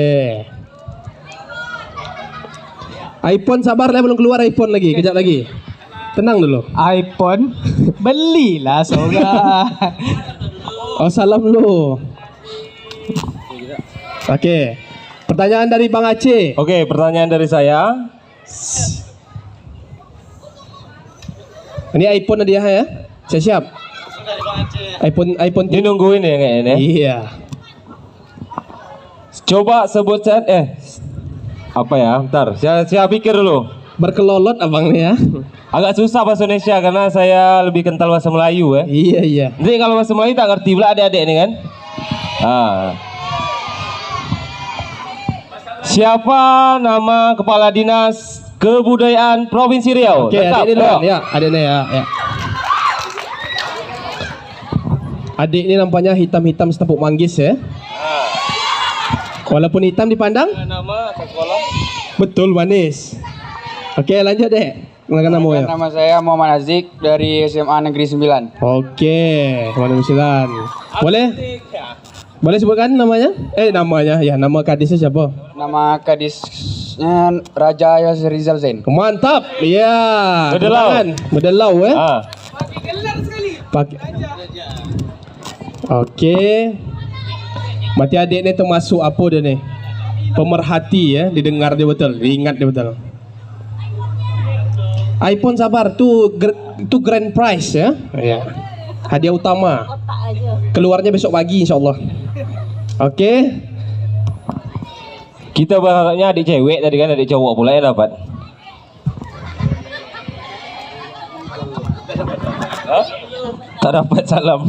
iPhone sabar lah, belum keluar iPhone lagi, kejap lagi. Tenang dulu. iPhone belilah soga. Salam lu. Oke. Pertanyaan dari Bang Aceh. Oke, pertanyaan dari saya. Ini iPhone dia ya. Saya siap. iPhone ini nungguin ya kayaknya. Iya. Coba sebutkan apa ya? Bentar, saya pikir dulu. Berkelolot abang nih ya. Agak susah bahasa Indonesia karena saya lebih kental bahasa Melayu ya. Iya. Jadi kalau bahasa Melayu tak ngerti pula adik-adik ini kan. Siapa nama Kepala Dinas Kebudayaan Provinsi Riau? Oke, adik ini ya, adiknya ya. Adik ini nampaknya hitam-hitam setepuk manggis ya. Walaupun hitam dipandang nama sekolah betul manis. Oke, lanjut deh. Kenalkan namanya. Nama saya Muhammad Azik dari SMA Negeri 9. Oke, Muhammad 9. Boleh sebutkan namanya? Namanya ya, nama kadisnya siapa? Nama kadisnya Raja Rizal Zain. Mantap. Iya. Bedelau ya. Pakai. Oke. Berarti adik ni termasuk apa dia ni? Pemerhati ya, didengar dia betul, diingat dia betul. iPhone sabar, itu grand prize ya. Ya. Hadiah utama. Keluarnya besok pagi insyaallah. Oke. Kita berharapnya adik cewek tadi kan, adik cowok pula yang dapat. Tak dapat salam.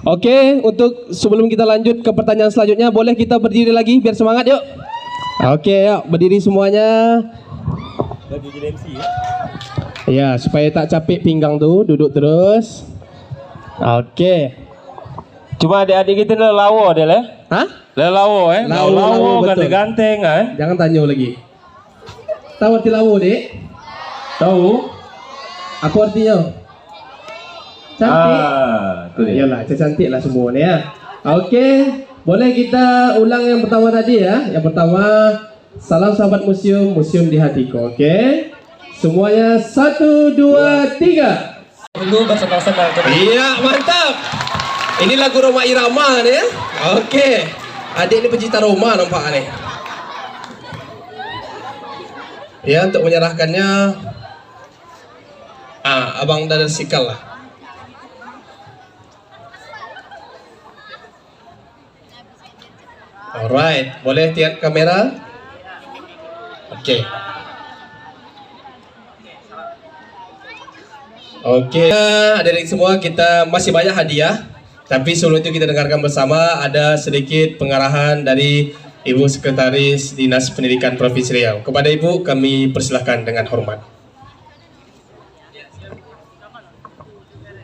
Oke, untuk sebelum kita lanjut ke pertanyaan selanjutnya, boleh kita berdiri lagi biar semangat yuk. Oke, yuk berdiri semuanya. Ya, supaya tak capek pinggang tuh, duduk terus. Oke. Cuma adik-adik kita lelawo deh lah. Hah? Lelawo Lawo, ganteng-ganteng kan. Jangan tanya lagi. Tahu arti lawo, Dek? Tahu? Aku artinya cantik. Iyalah, cantik lah semua nih ya. Oke, boleh kita ulang yang pertama tadi ya. Yang pertama, salam sahabat museum, museum di hatiku. Oke, semuanya 1, 2, 3. Dulu bahasa-bahasa. Iya, mantap. Ini lagu Roma Irama nih ya. Oke, adik ini pecinta Roma nampak nih. Ya, untuk menyerahkannya, abang dan sikal lah. Alright, boleh lihat kamera? Oke. Oke, adik-adik semua, kita masih banyak hadiah. Tapi sebelum itu kita dengarkan bersama ada sedikit pengarahan dari Ibu Sekretaris Dinas Pendidikan Provinsi Riau. Kepada Ibu kami persilahkan dengan hormat.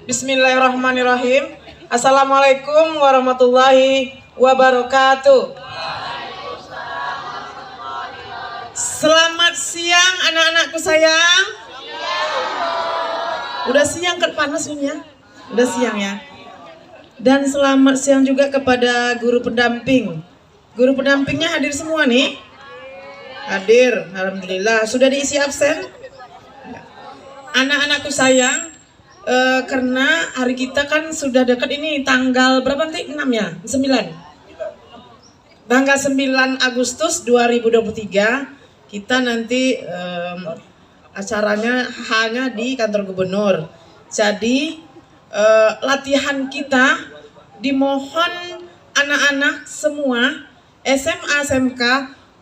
Bismillahirrahmanirrahim. Assalamualaikum warahmatullahi wabarakatuh. Selamat siang anak-anakku sayang. Udah siang kan panas ini ya? Udah siang ya. Dan selamat siang juga kepada guru pendamping. Guru pendampingnya hadir semua nih? Hadir, alhamdulillah. Sudah diisi absen? Anak-anakku sayang, karena hari kita kan sudah dekat ini tanggal berapa nanti? 6 ya? 9. Tanggal 9 Agustus 2023 kita nanti acaranya hanya di kantor gubernur. Jadi latihan kita dimohon anak-anak semua SMA SMK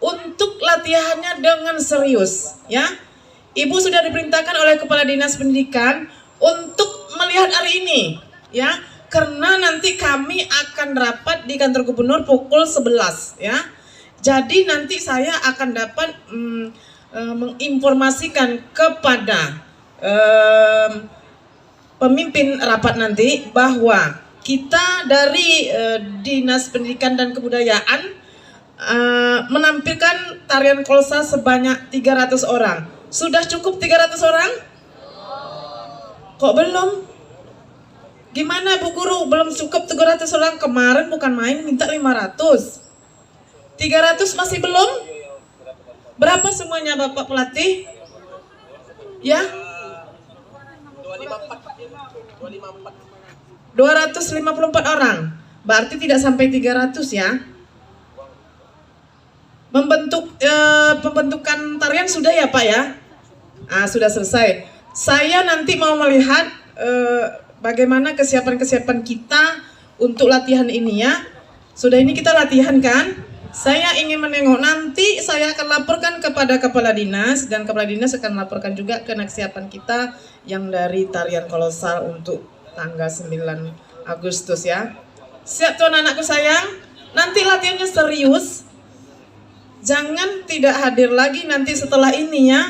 untuk latihannya dengan serius ya. Ibu sudah diperintahkan oleh Kepala Dinas Pendidikan untuk melihat hari ini ya, karena nanti kami akan rapat di kantor gubernur pukul 11 ya. Jadi nanti saya akan dapat menginformasikan kepada pemimpin rapat nanti bahwa kita dari Dinas Pendidikan dan Kebudayaan menampilkan tarian kolsa sebanyak 300 orang. Sudah cukup 300 orang? Kok belum? Gimana Bu Guru? Belum cukup 300 orang? Kemarin bukan main minta 500. 300 masih belum? Berapa semuanya Bapak pelatih? Ya? 254 orang. Berarti tidak sampai 300 ya. Pembentukan tarian sudah ya Pak ya? Sudah selesai. Saya nanti mau melihat bagaimana kesiapan-kesiapan kita untuk latihan ini ya. Sudah ini kita latihan kan? Saya ingin menengok, nanti saya akan laporkan kepada Kepala Dinas, dan Kepala Dinas akan laporkan juga ke kesiapan kita yang dari tarian kolosal untuk tanggal 9 Agustus ya. Siap tuan anakku sayang? Nanti latihannya serius. Jangan tidak hadir lagi nanti setelah ini ya.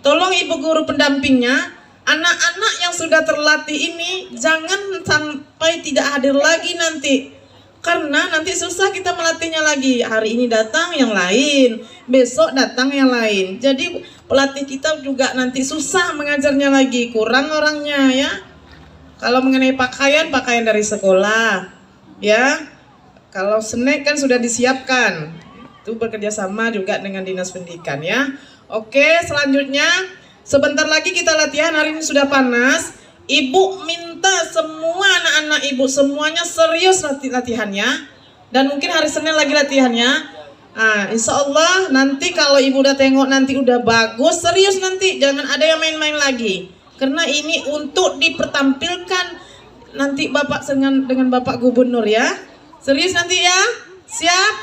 Tolong ibu guru pendampingnya, anak-anak yang sudah terlatih ini jangan sampai tidak hadir lagi nanti. Karena nanti susah kita melatihnya lagi. Hari ini datang yang lain, besok datang yang lain. Jadi pelatih kita juga nanti susah mengajarnya lagi, kurang orangnya ya. Kalau mengenai pakaian dari sekolah ya. Kalau snack kan sudah disiapkan. Itu bekerja sama juga dengan Dinas Pendidikan ya. Oke, selanjutnya sebentar lagi kita latihan. Hari ini sudah panas. Ibu minta semua anak-anak ibu semuanya serius latihannya. Dan mungkin hari Senin lagi latihannya. Insya Allah nanti kalau ibu udah tengok nanti udah bagus, serius nanti, jangan ada yang main-main lagi. Karena ini untuk dipertampilkan nanti Bapak dengan Bapak Gubernur ya. Serius nanti ya? Siap?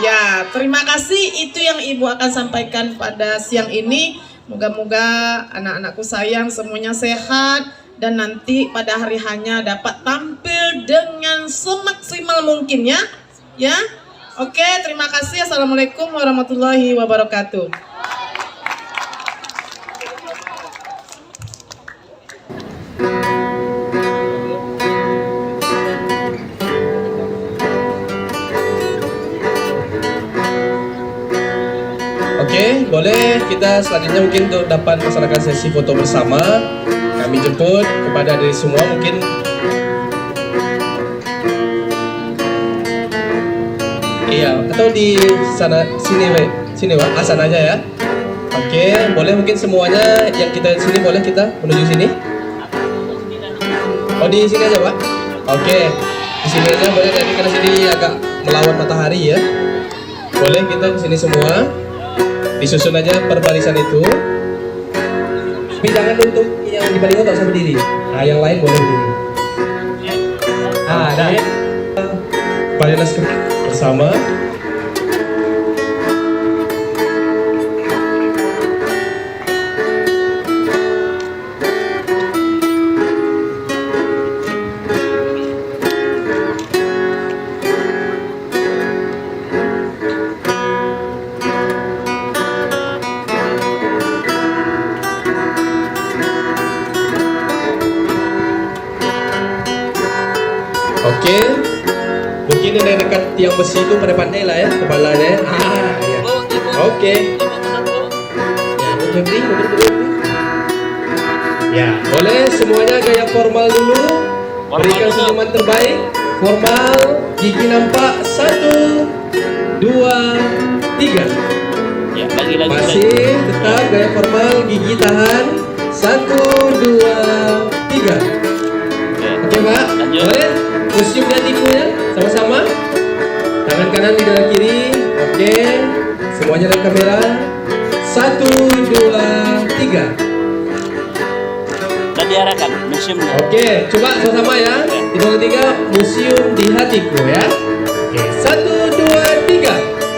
Ya, terima kasih. Itu yang ibu akan sampaikan pada siang ini. Moga-moga anak-anakku sayang semuanya sehat dan nanti pada hari hanya dapat tampil dengan semaksimal mungkin ya. Ya. Oke, terima kasih. Assalamualaikum warahmatullahi wabarakatuh. Oke, boleh kita selanjutnya mungkin untuk dapat melaksanakan sesi foto bersama. Kami jemput kepada dari semua mungkin. Iya, atau di sana sini, Pak, sana aja ya. Oke, boleh mungkin semuanya yang kita di sini boleh kita menuju sini. Oh, di sini aja, Pak. Oke, di sini aja boleh, jadi karena sini agak melawan matahari ya. Boleh kita ke sini semua. Disusun aja per barisan itu. Tapi jangan untuk yang di paling tak usah berdiri. Nah, yang lain boleh berdiri. Ada. Parilas bersama. Oke, mungkin yang dekat tiang besi itu pada pandai lah ya kepalanya. Ya. Oke. Ya, boleh semuanya gaya formal dulu. Berikan senyuman terbaik. Formal, gigi nampak. 1, 2, 3. Ya, lagi. Masih tetap gaya formal, gigi tahan. 1, 2, 3. Oke, Pak. Boleh? Museum dan tikunya sama-sama. Tangan kanan di dada kiri. Oke. Semuanya lihat kamera. 1, 2, 3. Dan diarahkan museumnya. Oke, coba sama-sama ya. 1, 2, 3. Museum di hatiku ya. Oke, 1, 2, 3.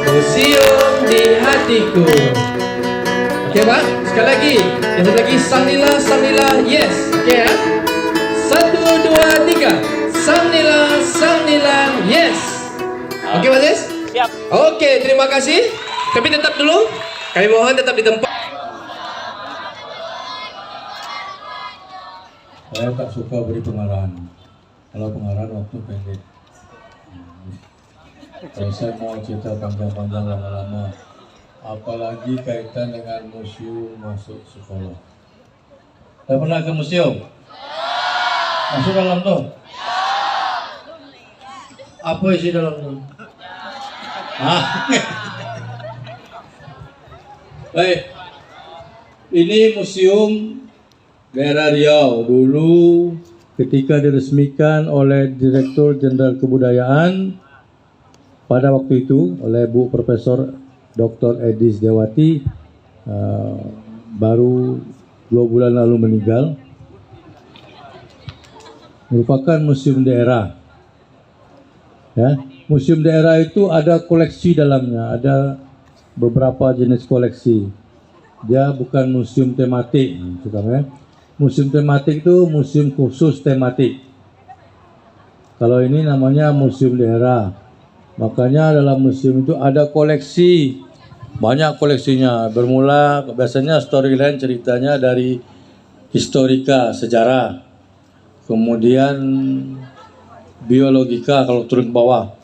Museum di hatiku. Oke, Pak. Sekali lagi. Yang satu lagi. Sang-nila, yes. Oke ya. 1, 2, 3. Sang nila, yes. Oke, Pak Des? Siap. Oke, terima kasih. Tapi tetap dulu. Kami mohon tetap di tempat. Saya tak suka beri pengarahan. Kalau pengarahan waktu pendek. Kalau saya mau cerita panjang-panjang lama-lama, apalagi kaitan dengan museum masuk sekolah. Saya pernah ke museum? Masuk dalam tuh? Apa isi dalamnya? Baik, ini museum daerah Riau. Dulu ketika diresmikan oleh Direktur Jenderal Kebudayaan pada waktu itu oleh Bu Profesor Dr. Edis Dewati, baru 2 bulan lalu meninggal. Merupakan museum daerah. Ya, museum daerah itu ada koleksi dalamnya, ada beberapa jenis koleksi. Dia bukan museum tematik, ya. Museum tematik itu museum khusus tematik. Kalau ini namanya museum daerah. Makanya dalam museum itu ada koleksi, banyak koleksinya. Bermula biasanya storyline ceritanya dari historika, sejarah, kemudian biologika kalau turun ke bawah.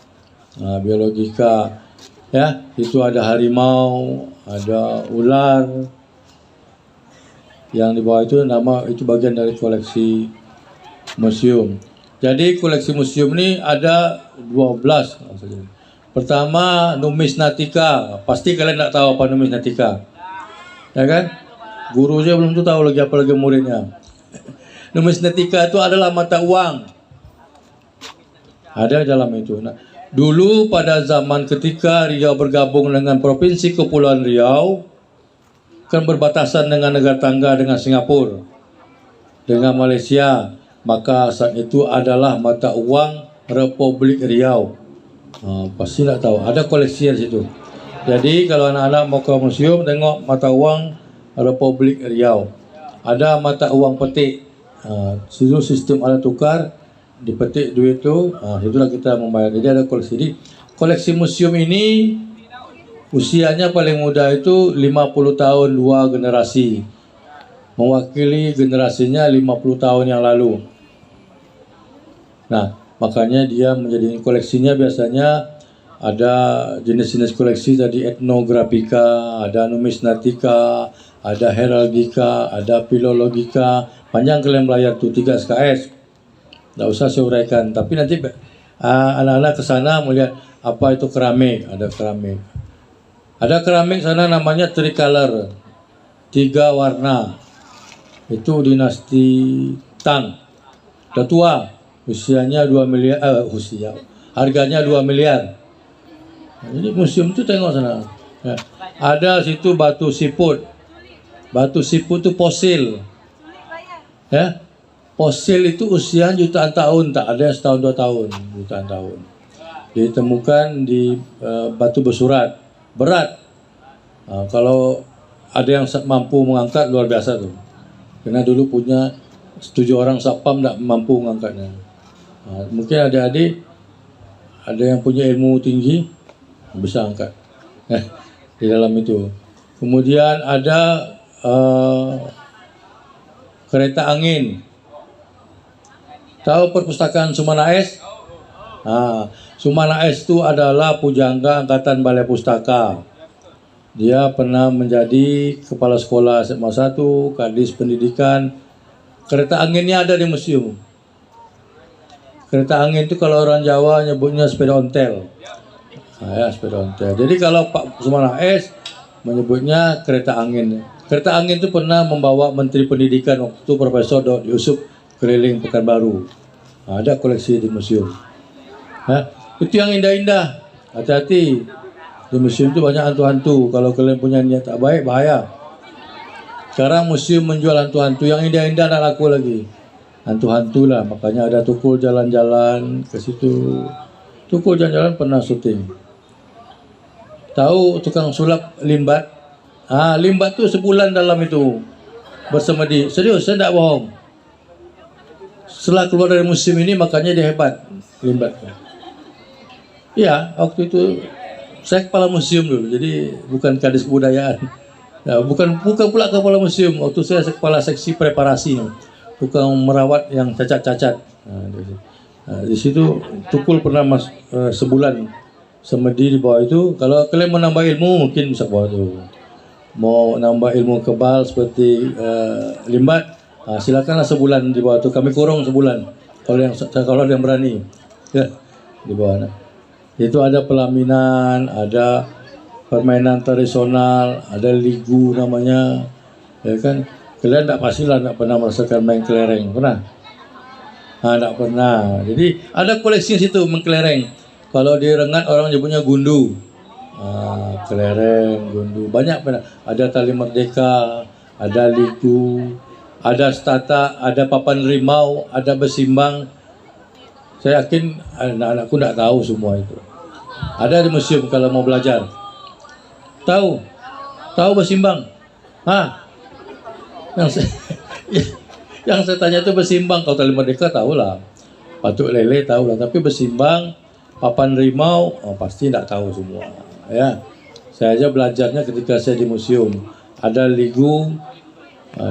Nah, biologika ya, itu ada harimau, ada ular. Yang di bawah itu itu bagian dari koleksi museum. Jadi koleksi museum ini ada 12. Pertama, numismatika. Pasti kalian tidak tahu apa numismatika. Ya kan? Guru saya belum tahu lagi apa lagi muridnya. Numismatika itu adalah mata uang. Ada dalam itu. Nah, Dulu pada zaman ketika Riau bergabung dengan Provinsi Kepulauan Riau, kan berbatasan dengan negara tangga dengan Singapura, dengan Malaysia, maka saat itu adalah mata uang Republik Riau. Pasti tak tahu, ada koleksi di situ. Jadi kalau anak-anak mau ke museum tengok mata uang Republik Riau. Ada mata uang petik, situ sistem alat tukar, dipetik duit tu, itulah kita membayar. Jadi ada koleksi. Jadi koleksi museum ini usianya paling muda itu 50 tahun, 2 generasi. Mewakili generasinya 50 tahun yang lalu. Nah, makanya dia menjadi koleksinya biasanya ada jenis-jenis koleksi tadi, etnografika, ada numismatika, ada heraldika, ada filologika, panjang klaim layar tu 3 SKS. Tidak usah saya uraikan, tapi nanti anak-anak ke sana melihat apa itu keramik, ada keramik. Ada keramik sana namanya tricolor, 3 warna. Itu dinasti Tang. Sudah tua, usianya 2 miliar, harganya 2 miliar. Jadi museum itu tengok sana. Ya. Ada situ batu siput. Batu siput itu fosil. Ya. Fosil itu usia jutaan tahun, tak ada yang setahun 2 tahun, jutaan tahun. Ditemukan di batu bersurat, berat. Kalau ada yang mampu mengangkat luar biasa tuh. Karena dulu punya 7 orang satpam tak mampu mengangkatnya. Mungkin adik-adik ada yang punya ilmu tinggi bisa angkat di dalam itu. Kemudian ada kereta angin. Tahu perpustakaan Sumana S? Sumana S itu adalah pujangga angkatan Balai Pustaka. Dia pernah menjadi kepala sekolah SMA 1, Kadis Pendidikan. Kereta anginnya ada di museum. Kereta angin itu kalau orang Jawa nyebutnya sepeda ontel. Ya, sepeda ontel. Jadi kalau Pak Sumana S menyebutnya kereta angin. Kereta angin itu pernah membawa Menteri Pendidikan waktu itu Profesor Daud Yusuf keliling Pekanbaru. Ada koleksi di museum. Itu yang indah-indah. Hati-hati. Di museum itu banyak hantu-hantu. Kalau kalian punya niat tak baik, bahaya. Sekarang museum menjual hantu-hantu. Yang indah-indah tak laku lagi. Hantu-hantu lah. Makanya ada Tukul jalan-jalan ke situ. Tukul jalan-jalan pernah syuting. Tahu tukang sulap limbat? Limbat tu sebulan dalam itu bersemedi. Serius, saya tak bohong. Setelah keluar dari museum ini makanya dia hebat, limbat. Ya, waktu itu saya kepala museum dulu, jadi bukan kadis kebudayaan. Ya, bukan pula kepala museum. Waktu saya kepala seksi preparasi, tukang merawat yang cacat-cacat. Di situ Tukul pernah sebulan semedi di bawah itu. Kalau kalian mau nambah ilmu mungkin bisa bawah itu. Mau nambah ilmu kebal seperti limbat, silakanlah sebulan di bawah itu. Kami kurung sebulan kalau ada yang berani. Ya, di bawah. Itu ada pelaminan, ada permainan tradisional, ada ligu namanya. Ya kan? Kalian tak pastilah tak pernah merasakan main kelereng, pernah? Tak pernah. Jadi ada koleksi situ mengkelereng. Kalau di Rengat orang nyebutnya gundu. Kelereng, gundu, banyak pernah. Ada tali merdeka, ada liku, ada stata, ada papan rimau, ada besimbang. Saya yakin anak-anakku tidak tahu semua itu. Ada di museum kalau mau belajar. Tahu besimbang? Yang saya tanya itu besimbang. Kalau tali merdeka tahulah, patuk lele tahulah, tapi besimbang, papan rimau, pasti tidak tahu semua. Ya, saya aja belajarnya ketika saya di museum. Ada ligu,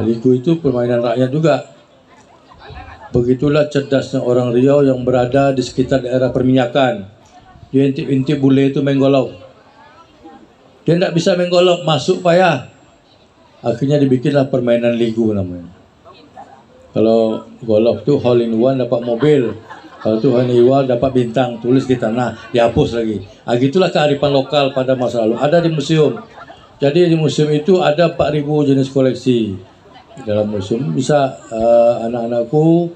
ligu itu permainan rakyat juga. Begitulah cerdasnya orang Riau yang berada di sekitar daerah perminyakan. Dia intip-intip bule itu main golok. Dia tidak bisa main golok, masuk payah. Akhirnya dibikinlah permainan ligu namanya. Kalau golok itu hole in one dapat mobil. Kalau itu hole in one dapat bintang, tulis di tanah, dihapus lagi. Gitulah kearifan lokal pada masa lalu. Ada di museum. Jadi di museum itu ada 4.000 jenis koleksi. Dalam museum bisa anak-anakku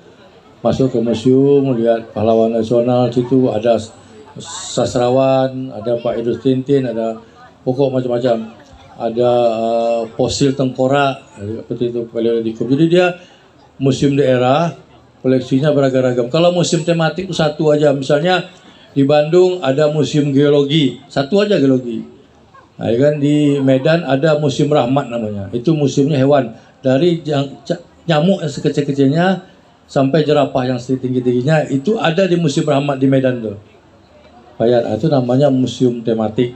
masuk ke museum, lihat pahlawan nasional, situ ada sastrawan, ada Pak Idrus Tintin, ada pokok macam-macam, ada fosil tengkorak seperti itu Paleolitikum. Jadi dia museum daerah, koleksinya beragam-ragam. Kalau museum tematik itu satu aja, misalnya di Bandung ada museum geologi, satu aja geologi. Nah, kan di Medan ada museum rahmat namanya, itu museumnya hewan dari nyamuk yang sekecil-kecilnya sampai jerapah yang setinggi-tingginya, itu ada di museum rahmat di Medan tuh. Bayar, itu namanya museum tematik.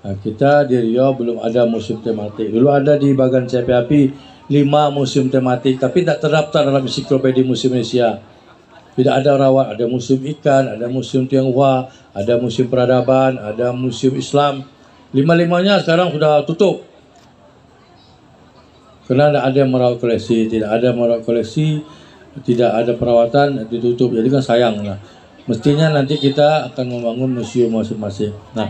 Nah, kita di Riau belum ada museum tematik. Dulu ada di Bagan CPAP 5 museum tematik, tapi tidak terdaftar dalam ensiklopedia Museum Indonesia. Tidak ada rawat, ada museum ikan, ada museum Tionghoa, ada museum peradaban, ada museum Islam. 5-5-nya sekarang sudah tutup. Karena tidak ada yang merawat koleksi, tidak ada perawatan, ditutup. Jadi kan sayang lah. Mestinya nanti kita akan membangun museum masing-masing. Nah,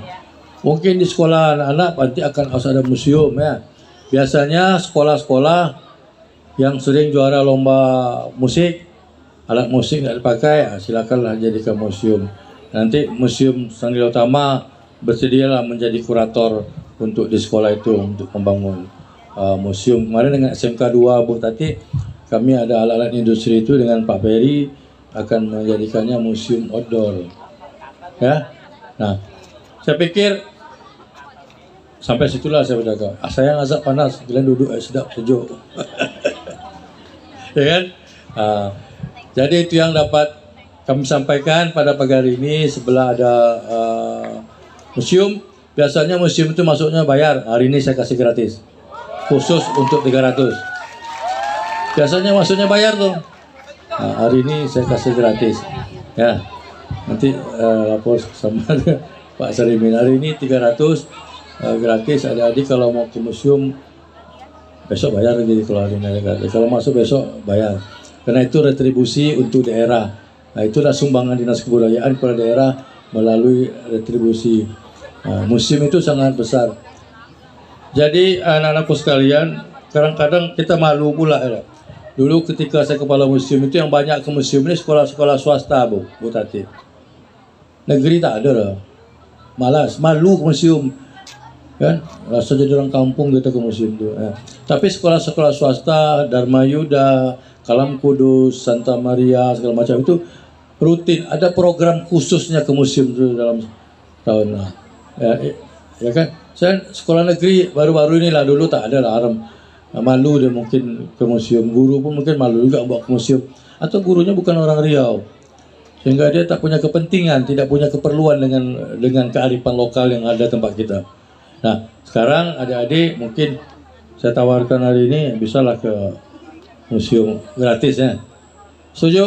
mungkin di sekolah anak-anak nanti akan harus ada museum ya. Biasanya sekolah-sekolah yang sering juara lomba musik, alat musik tidak dipakai, silakanlah jadikan museum. Nanti Museum Sang Nila Utama bersedialah menjadi kurator untuk di sekolah itu untuk membangun museum. Kemarin dengan SMK 2 Bu Tati, kami ada alat-alat industri itu dengan Pak Peri akan menjadikannya museum outdoor. Ya. Nah, saya pikir sampai situlah saya berjaga. Saya azab panas, kalian duduk sedap sejuk. Ya kan? Jadi itu yang dapat kami sampaikan pada pagi hari ini. Sebelah ada museum. Biasanya museum itu masuknya bayar. Hari ini saya kasih gratis. Khusus untuk 300. Biasanya masuknya bayar tuh. Nah, hari ini saya kasih gratis. Ya. Nanti lapor sama Pak Sarimin. Hari ini 300 gratis. Adik-adik kalau mau ke museum besok bayar lagi kalau hari ini gratis. Kalau masuk besok bayar. Karena itu retribusi untuk daerah. Nah, itulah sumbangan Dinas Kebudayaan kepada daerah melalui retribusi. Nah, museum itu sangat besar. Jadi anak-anakku sekalian, kadang-kadang kita malu pula ya. Dulu ketika saya kepala museum itu yang banyak ke museum ini sekolah-sekolah swasta Bu Tati. Negeri tak ada lah. Malas, malu ke museum. Kan? Rasa jadi orang kampung kita ke museum itu. Ya. Tapi sekolah-sekolah swasta, Dharma Yuda, Kalam Kudus, Santa Maria, segala macam itu rutin. Ada program khususnya ke museum itu dalam tahun. Ya kan? Saya sekolah negeri baru-baru inilah, dulu tak ada lah, haram. Malu dia mungkin ke museum, guru pun mungkin malu juga bawa ke museum, atau gurunya bukan orang Riau sehingga dia tak punya kepentingan, tidak punya keperluan dengan kearifan lokal yang ada tempat kita. Nah, sekarang adik-adik mungkin saya tawarkan hari ini bisalah ke museum gratis ya. Setuju?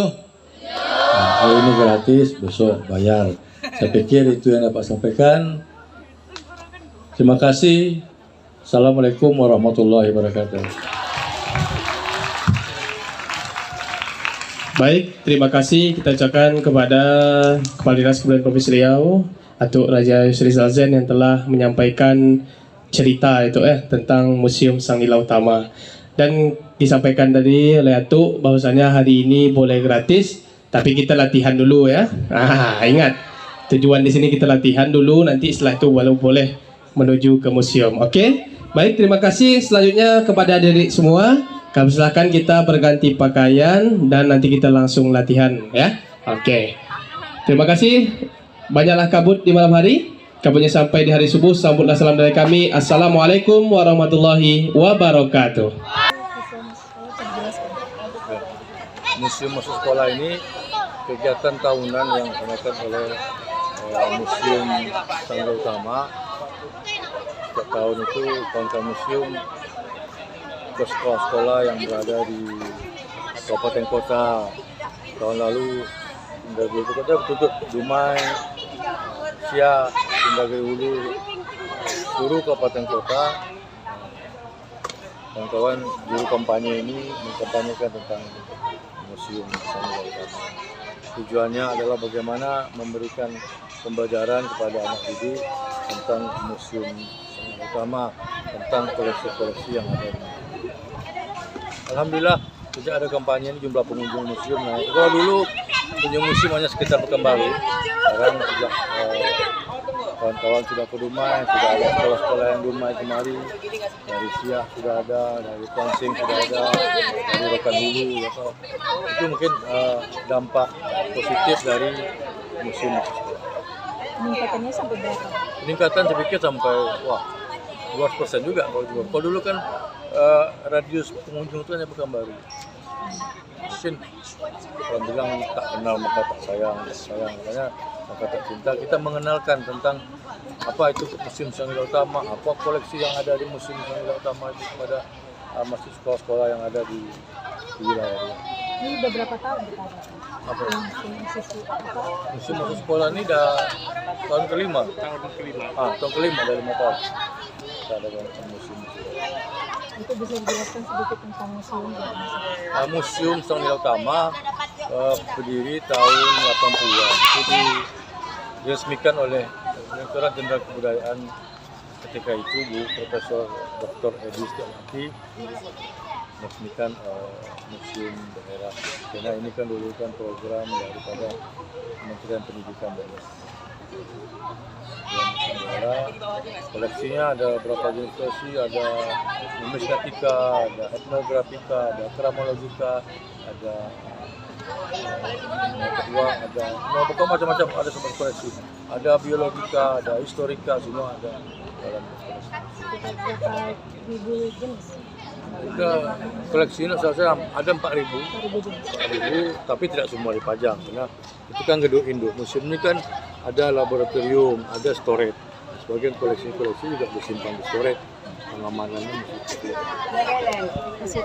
Nah, hari ini gratis, besok bayar. Saya pikir itu yang dapat sampaikan. Terima kasih. Assalamualaikum warahmatullahi wabarakatuh. Baik, terima kasih kita ucapkan kepada Kepala Dinas Kebudayaan Provinsi Riau, Atuk Raja Yusri Zalzen yang telah menyampaikan cerita itu tentang Museum Sang Nila Utama. Dan disampaikan tadi oleh Atuk bahwasanya hari ini boleh gratis, tapi kita latihan dulu ya. Ingat, tujuan di sini kita latihan dulu, nanti setelah itu baru boleh menuju ke museum. Oke? Baik, terima kasih. Selanjutnya kepada adik-adik semua, kami silakan kita berganti pakaian dan nanti kita langsung latihan ya. Oke. Terima kasih. Banyaklah kabut di malam hari. Kabutnya sampai di hari subuh. Sambutlah salam dari kami. Assalamualaikum warahmatullahi wabarakatuh. Museum masuk sekolah ini kegiatan tahunan yang dilakukan oleh Museum Sang Nila Utama. Setiap tahun itu kawan-kawan museum ke sekolah-sekolah yang berada di kabupaten kota. Tahun lalu dari kota tutup Dumai, Siak, Tindagiri Hulu, seluruh kabupaten kota. Kawan-kawan juru kampanye ini mengkampanyekan tentang Museum Sang Nila Utama. Tujuannya adalah bagaimana memberikan pembelajaran kepada anak didik tentang Museum Sang Nila Utama, tentang koleksi-koleksi yang ada. Alhamdulillah, sejak ada kampanye ini jumlah pengunjung museum naik. Kalau dulu kunjung museum hanya sekitar Pekanbaru, sekarang juga kawan-kawan sudah ke rumah, sudah ada sekolah-sekolah yang rumah kemari, dari Siak sudah ada, dari Kuansing sudah ada, dari Rokan Hulu, itu mungkin dampak positif dari museum itu. Peningkatannya sampai berapa? Peningkatan saya pikir sampai 200% juga kalau dulu kan radius pengunjung itu hanya Pekanbaru. Mungkin orang bilang tak kenal maka tak sayang, makanya maka tak cinta. Kita mengenalkan tentang apa itu Museum Sang Nila Utama, apa koleksi yang ada di Museum Sang Nila Utama itu kepada masih sekolah-sekolah yang ada di wilayah ini. Ini udah berapa tahun kita ada? Apa? Museum masuk sekolah ini dah tahun kelima. Tahun kelima dari 5 tahun. Kita ada museum. Itu bisa dijelaskan sedikit tentang museum? Museum Sang Nila Utama berdiri tahun 80-an. Itu diresmikan oleh Direktorat Jenderal Kebudayaan ketika itu Bu Profesor Dr. Edi Setiawati meresmikan museum daerah. Karena ini kan dulu kan program daripada Kementerian Pendidikan daerah. Koleksinya ada berapa jenis koleksi, ada numismatika, ada etnografika, ada kramologika, ada kedua ada pokoknya macam-macam, ada sebuah koleksi, ada biologika, ada historika, semua ada dalam koleksi. Ribu jenis? Koleksi ini saya ada 4.000, tapi tidak semua dipajang karena itu kan gedung induk. Museum ini kan ada laboratorium, ada storage. Sebagian koleksi-koleksi juga disimpan di storage, pengamanannya masih